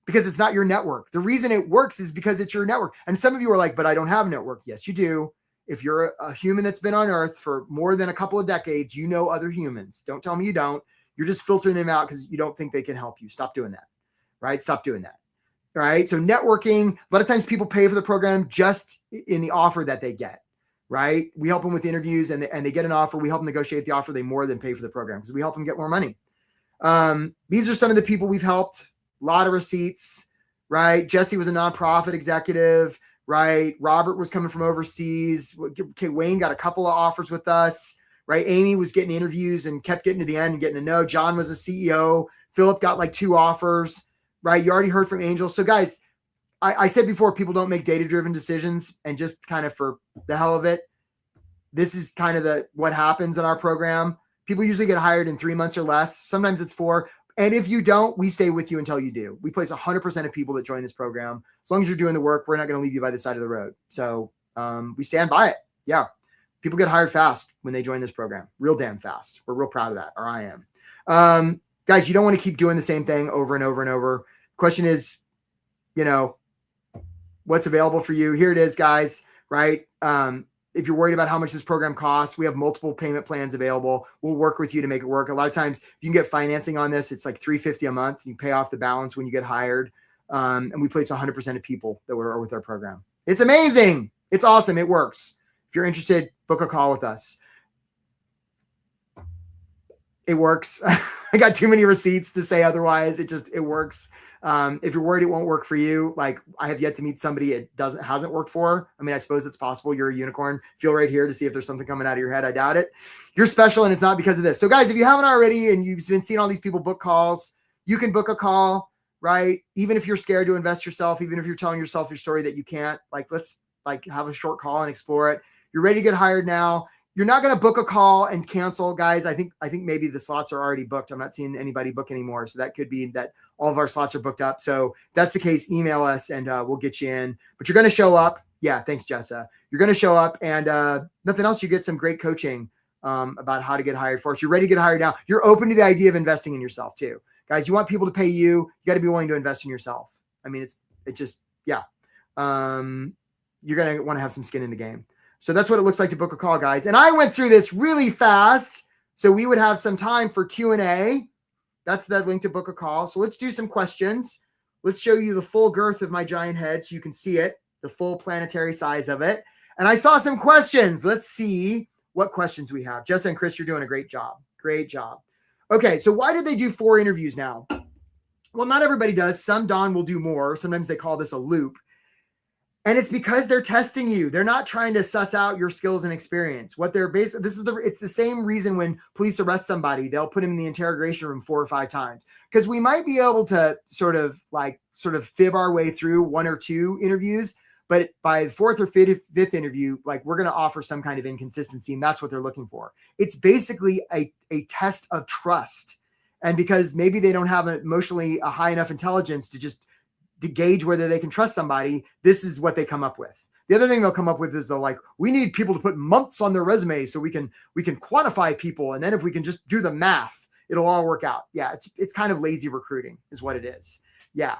Because it's not your network. The reason it works is because it's your network. And some of you are like, but I don't have a network. Yes, you do. If you're a human that's been on earth for more than a couple of decades, you know other humans. Don't tell me you don't. You're just filtering them out because you don't think they can help you. Stop doing that, right? Stop doing that, right? So networking, a lot of times people pay for the program just in the offer that they get, right? We help them with interviews and they get an offer. We help them negotiate the offer. They more than pay for the program because we help them get more money. These are some of the people we've helped. A lot of receipts, right? Jesse was a nonprofit executive, right? Robert was coming from overseas. Okay, Wayne got a couple of offers with us, right? Amy was getting interviews and kept getting to the end and getting to know. John was a CEO. Philip got like 2 offers, right? You already heard from Angel. So guys, I said before, people don't make data-driven decisions and just kind of for the hell of it. This is kind of what happens in our program. People usually get hired in 3 months or less. Sometimes it's 4. And if you don't, we stay with you until you do. We place 100% of people that join this program. As long as you're doing the work, we're not going to leave you by the side of the road. So we stand by it. Yeah. People get hired fast when they join this program. Real damn fast. We're real proud of that, or I am. Guys, you don't want to keep doing the same thing over and over and over. Question is, what's available for you? Here it is, guys, right? If you're worried about how much this program costs, we have multiple payment plans available. We'll work with you to make it work. A lot of times, if you can get financing on this, it's like $350 a month. You pay off the balance when you get hired. And we place 100% of people that are with our program. It's amazing. It's awesome. It works. If you're interested, book a call with us. It works. I got too many receipts to say otherwise. It works. If you're worried it won't work for you, like I have yet to meet somebody it hasn't worked for. I mean, I suppose it's possible. You're a unicorn. Feel right here to see if there's something coming out of your head. I doubt it. You're special and it's not because of this. So guys, if you haven't already and you've been seeing all these people book calls, you can book a call, right? Even if you're scared to invest yourself, even if you're telling yourself your story that you can't, let's have a short call and explore it. You're ready to get hired now. You're not going to book a call and cancel, guys. I think maybe the slots are already booked. I'm not seeing anybody book anymore. So that could be that all of our slots are booked up. So if that's the case, email us and we'll get you in. But you're going to show up. Yeah, thanks, Jessa. You're going to show up and nothing else. You get some great coaching about how to get hired for us. You're ready to get hired now. You're open to the idea of investing in yourself too. Guys, you want people to pay you. You got to be willing to invest in yourself. I mean, it just yeah, you're going to want to have some skin in the game. So that's what it looks like to book a call, guys. And I went through this really fast, so we would have some time for Q&A. That's the link to book a call. So let's do some questions. Let's show you the full girth of my giant head so you can see it, the full planetary size of it. And I saw some questions. Let's see what questions we have. Jessa and Chris, you're doing a great job. Great job. Okay, so why did they do 4 interviews now? Well, not everybody does. Some Don will do more. Sometimes they call this a loop. And it's because they're testing you. They're not trying to suss out your skills and experience. What they're basically, it's the same reason when police arrest somebody, they'll put him in the interrogation room 4 or 5 times, because we might be able to sort of fib our way through 1 or 2 interviews, but by the 4th or 5th interview, like, we're going to offer some kind of inconsistency, and that's what they're looking for. It's basically a test of trust. And because maybe they don't have emotionally a high enough intelligence to gauge whether they can trust somebody, this is what they come up with. The other thing they'll come up with is we need people to put months on their resume so we can quantify people. And then if we can just do the math, it'll all work out. Yeah. It's kind of lazy recruiting is what it is. Yeah.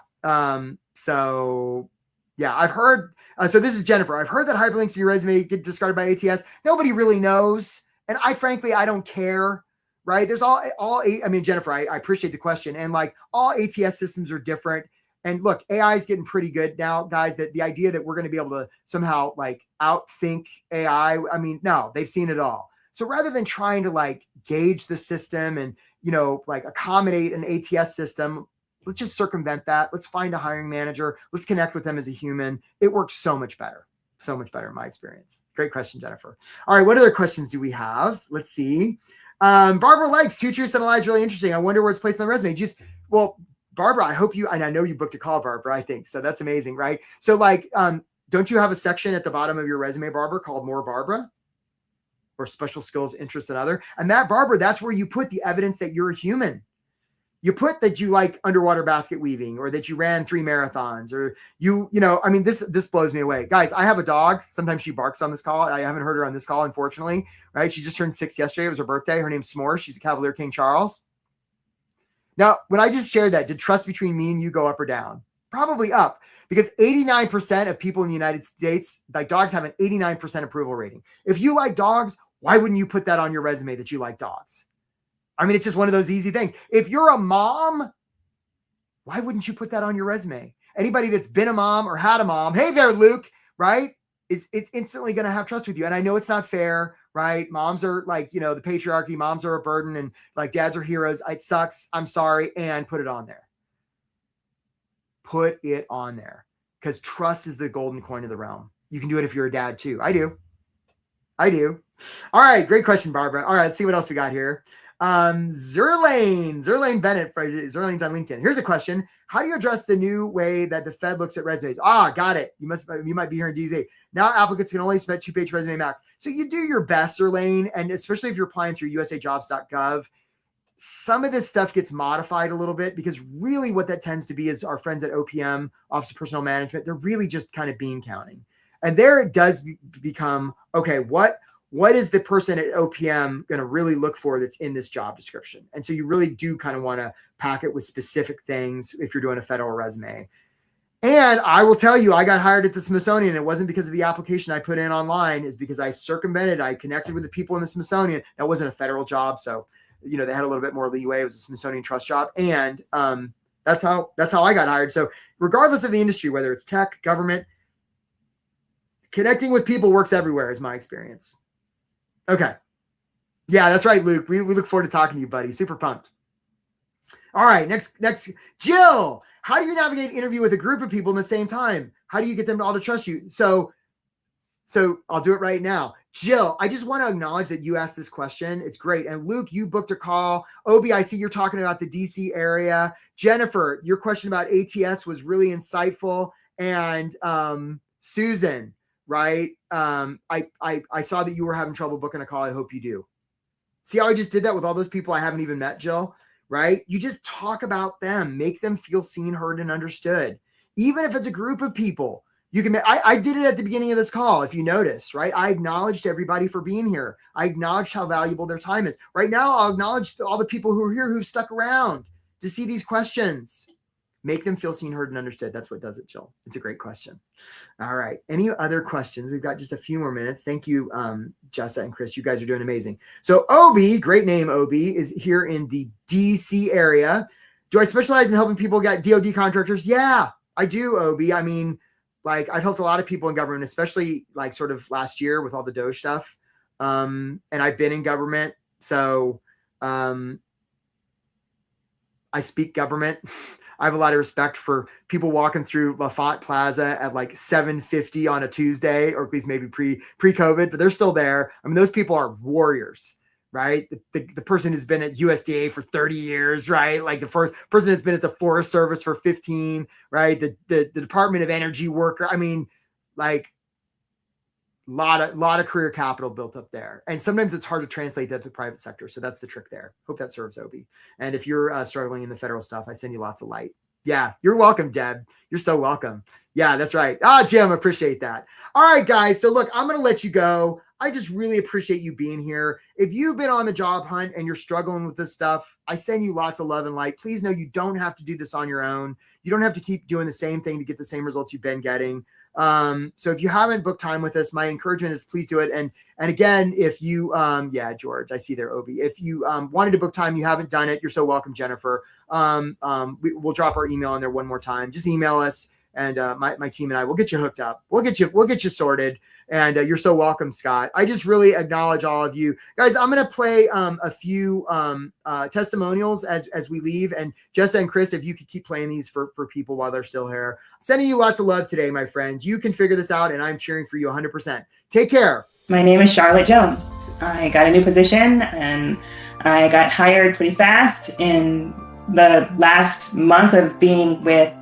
So yeah, I've heard, so this is Jennifer. I've heard that hyperlinks in your resume get discarded by ATS. Nobody really knows. And frankly, I don't care. Right. There's Jennifer, I appreciate the question. And all ATS systems are different. And look, AI is getting pretty good now, guys, that the idea that we're going to be able to somehow outthink AI, no, they've seen it all. So rather than trying to gauge the system and, accommodate an ATS system, let's just circumvent that. Let's find a hiring manager. Let's connect with them as a human. It works so much better in my experience. Great question, Jennifer. All right. What other questions do we have? Let's see. Barbara likes 2 truths and a lie is really interesting. I wonder where it's placed on the resume. Barbara, I hope and I know you booked a call, Barbara, I think. So that's amazing, right? So don't you have a section at the bottom of your resume, Barbara, called More Barbara? Or special skills, interests, and other? And that, Barbara, that's where you put the evidence that you're a human. You put that you like underwater basket weaving, or that you ran 3 marathons, or this blows me away. Guys, I have a dog. Sometimes she barks on this call. I haven't heard her on this call, unfortunately, right? She just turned 6 yesterday. It was her birthday. Her name's S'more. She's a Cavalier King Charles. Now, when I just shared that, did trust between me and you go up or down? Probably up, because 89% of people in the United States, dogs, have an 89% approval rating. If you like dogs, why wouldn't you put that on your resume that you like dogs? It's just one of those easy things. If you're a mom, why wouldn't you put that on your resume? Anybody that's been a mom or had a mom, hey there, Luke, right? It's instantly going to have trust with you. And I know it's not fair, right? Moms are the patriarchy, moms are a burden, and dads are heroes. It sucks. I'm sorry. And put it on there. Put it on there, because trust is the golden coin of the realm. You can do it if you're a dad too. I do. All right. Great question, Barbara. All right. Let's see what else we got here. Zerlane Bennett, Zerlane's on LinkedIn. Here's a question. How do you address the new way that the Fed looks at resumes? Got it. You might be hearing DZ. Now applicants can only submit 2-page resume max. So you do your best, Zerlane, and especially if you're applying through usajobs.gov, some of this stuff gets modified a little bit, because really what that tends to be is our friends at OPM, Office of Personnel Management, they're really just kind of bean counting. And there it does become, okay, what is the person at OPM going to really look for that's in this job description? And so you really do kind of want to pack it with specific things if you're doing a federal resume. And I will tell you, I got hired at the Smithsonian. It wasn't because of the application I put in online. It's because I connected with the people in the Smithsonian. That wasn't a federal job, so they had a little bit more leeway. It was a Smithsonian Trust job. And that's how I got hired. So regardless of the industry, whether it's tech, government, connecting with people works everywhere is my experience. Okay. Yeah, that's right, Luke. We look forward to talking to you, buddy. Super pumped. All right. Next, Jill, how do you navigate an interview with a group of people in the same time? How do you get them all to trust you? So I'll do it right now. Jill, I just want to acknowledge that you asked this question. It's great. And Luke, you booked a call. Obi, I see you're talking about the DC area. Jennifer, your question about ATS was really insightful. And Susan, right? I saw that you were having trouble booking a call. I hope you do. See how I just did that with all those people I haven't even met, Jill, right? You just talk about them, make them feel seen, heard, and understood. Even if it's a group of people, you can, I did it at the beginning of this call. If you notice, right? I acknowledged everybody for being here. I acknowledged how valuable their time is. Right now, I'll acknowledge all the people who are here who've stuck around to see these questions. Make them feel seen, heard, and understood. That's what does it, Jill. It's a great question. All right. Any other questions? We've got just a few more minutes. Thank you, Jessa and Chris. You guys are doing amazing. So Obi, great name, Obi, is here in the DC area. Do I specialize in helping people get DoD contractors? Yeah, I do, Obi. I mean, like, I've helped a lot of people in government, especially like sort of last year with all the Doge stuff. And I've been in government. So I speak government. I have a lot of respect for people walking through Lafayette Plaza at like 7:50 on a Tuesday, or at least maybe pre-COVID, but they're still there. I mean, those people are warriors, right? The person who's been at USDA for 30 years, right? Like the first person that's been at the Forest Service for 15, right? The Department of Energy worker. I mean, like lot of career capital built up there. And sometimes it's hard to translate that to the private sector. So that's the trick there. Hope that serves, Obi. And if you're struggling in the federal stuff, I send you lots of light. Yeah, you're welcome, Deb. You're so welcome. Yeah, that's right. Jim, appreciate that. All right, guys. So look, I'm going to let you go. I just really appreciate you being here. If you've been on the job hunt and you're struggling with this stuff, I send you lots of love and light. Please know you don't have to do this on your own. You don't have to keep doing the same thing to get the same results you've been getting. So if you haven't booked time with us, my encouragement is please do it. And again, if you, George, I see there, Obi, if you wanted to book time, you haven't done it, you're so welcome, Jennifer. We'll drop our email in there one more time. Just email us and my team and I will get you hooked up. We'll get you sorted. And you're so welcome, Scott. I just really acknowledge all of you guys. I'm going to play a few testimonials as we leave. And Jessa and Chris, if you could keep playing these for people while they're still here. Sending you lots of love today, my friends. You can figure this out, and I'm cheering for you 100%. Take care. My name is Charlotte Jones. I got a new position, and I got hired pretty fast in the last month of being with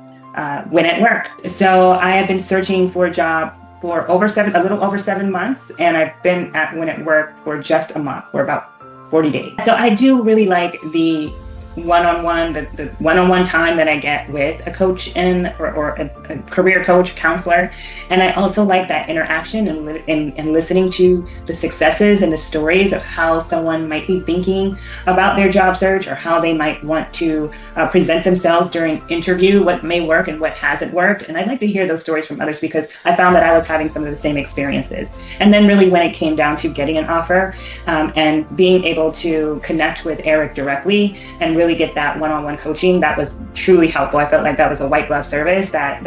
Win at Work. So I have been searching for a job for a little over 7 months, and I've been at Win at Work for just a month, for about 40 days. So I do really like the one-on-one, the one-on-one time that I get with a coach or a career coach, counselor. And I also like that interaction and listening to the successes and the stories of how someone might be thinking about their job search, or how they might want to present themselves during interview, what may work and what hasn't worked. And I'd like to hear those stories from others, because I found that I was having some of the same experiences. And then really when it came down to getting an offer and being able to connect with Eric directly and really get that one-on-one coaching, that was truly helpful. I felt like that was a white glove service that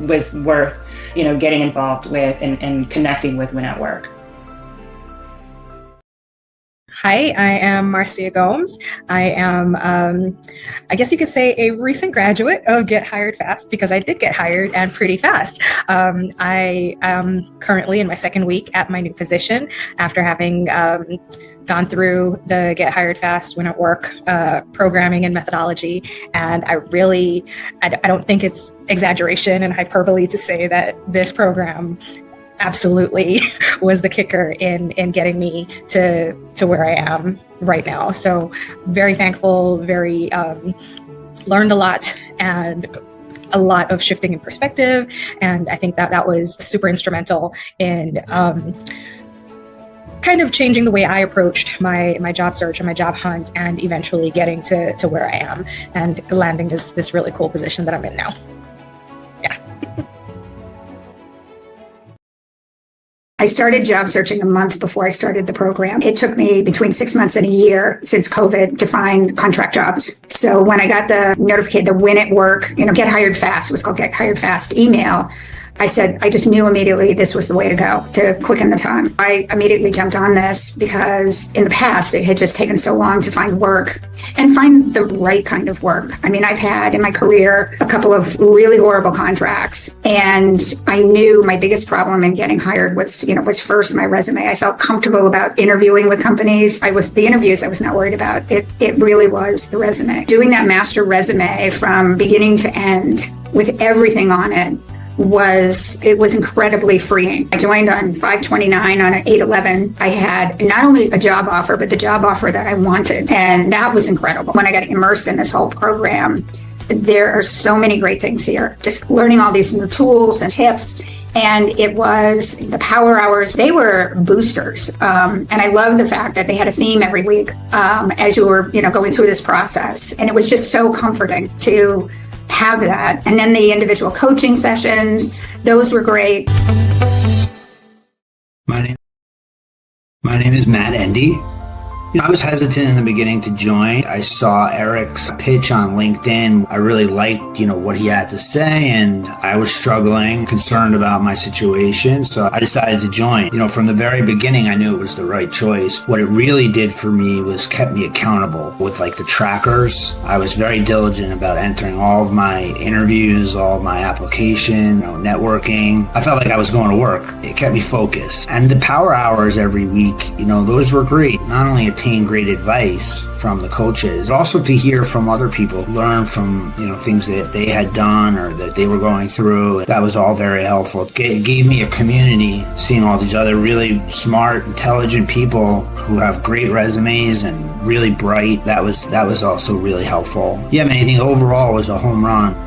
was worth, getting involved with and connecting with Win at Work. Hi, I am Marcia Gomes. I am, I guess you could say, a recent graduate of Get Hired Fast, because I did get hired and pretty fast. I am currently in my second week at my new position after having gone through the Get Hired Fast, Win at Work programming and methodology. And I don't think it's exaggeration and hyperbole to say that this program absolutely was the kicker in getting me to where I am right now. So very thankful, very learned a lot, and a lot of shifting in perspective. And I think that was super instrumental in kind of changing the way I approached my job search and my job hunt, and eventually getting to where I am and landing this really cool position that I'm in now. Yeah. I started job searching a month before I started the program. It took me between 6 months and a year since COVID to find contract jobs. So when I got the notification, the Win at Work, Get Hired Fast, it was called Get Hired Fast email, I said, I just knew immediately this was the way to go to quicken the time. I immediately jumped on this because in the past, it had just taken so long to find work and find the right kind of work. I mean, I've had in my career a couple of really horrible contracts, and I knew my biggest problem in getting hired was first my resume. I felt comfortable about interviewing with companies. The interviews I was not worried about. It really was the resume. Doing that master resume from beginning to end with everything on it was incredibly freeing. I joined on 5/29 on an 8/11. I had not only a job offer, but the job offer that I wanted. And that was incredible. When I got immersed in this whole program, there are so many great things here. Just learning all these new tools and tips. And it was the power hours. They were boosters. And I love the fact that they had a theme every week as you were, going through this process. And it was just so comforting to have that. And then the individual coaching sessions, those were great. My name is Matt Endy. I was hesitant in the beginning to join. I saw Eric's pitch on LinkedIn. I really liked, what he had to say, and I was struggling, concerned about my situation. So I decided to join. From the very beginning, I knew it was the right choice. What it really did for me was kept me accountable with the trackers. I was very diligent about entering all of my interviews, all of my application, networking. I felt like I was going to work. It kept me focused. And the power hours every week, those were great. Not only attain great advice from the coaches, also to hear from other people, learn from things that they had done or that they were going through. That was all very helpful. It gave me a community, seeing all these other really smart, intelligent people who have great resumes and really bright. That was also really helpful. Yeah, I think overall it was a home run.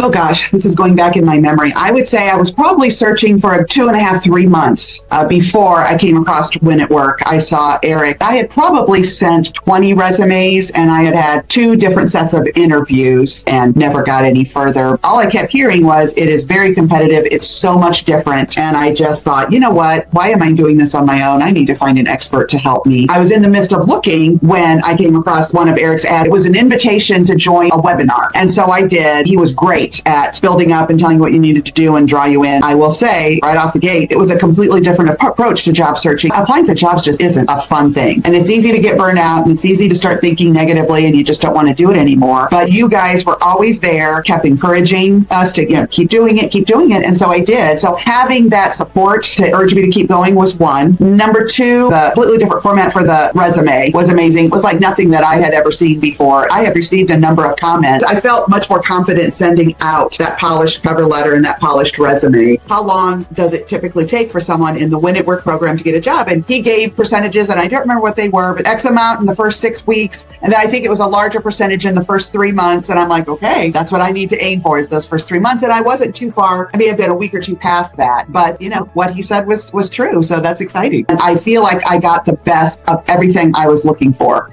Oh gosh, this is going back in my memory. I would say I was probably searching for 2.5, 3 months before I came across Win at Work. I saw Eric. I had probably sent 20 resumes and I had had 2 different sets of interviews and never got any further. All I kept hearing was it is very competitive. It's so much different. And I just thought, you know what? Why am I doing this on my own? I need to find an expert to help me. I was in the midst of looking when I came across one of Eric's ads. It was an invitation to join a webinar. And so I did. He was great at building up and telling you what you needed to do and draw you in. I will say right off the gate, it was a completely different approach to job searching. Applying for jobs just isn't a fun thing. And it's easy to get burned out and it's easy to start thinking negatively and you just don't want to do it anymore. But you guys were always there, kept encouraging us to keep doing it. And so I did. So having that support to urge me to keep going was one. Number 2, the completely different format for the resume was amazing. It was like nothing that I had ever seen before. I have received a number of comments. I felt much more confident sending out that polished cover letter and that polished resume. How long does it typically take for someone in the Win at Work program to get a job? And he gave percentages, and I don't remember what they were, but X amount in the first 6 weeks. And then I think it was a larger percentage in the first 3 months. And I'm like, okay, that's what I need to aim for, is those first 3 months. And I wasn't too far. I may have been a week or 2 past that, but what he said was true. So that's exciting. And I feel like I got the best of everything I was looking for.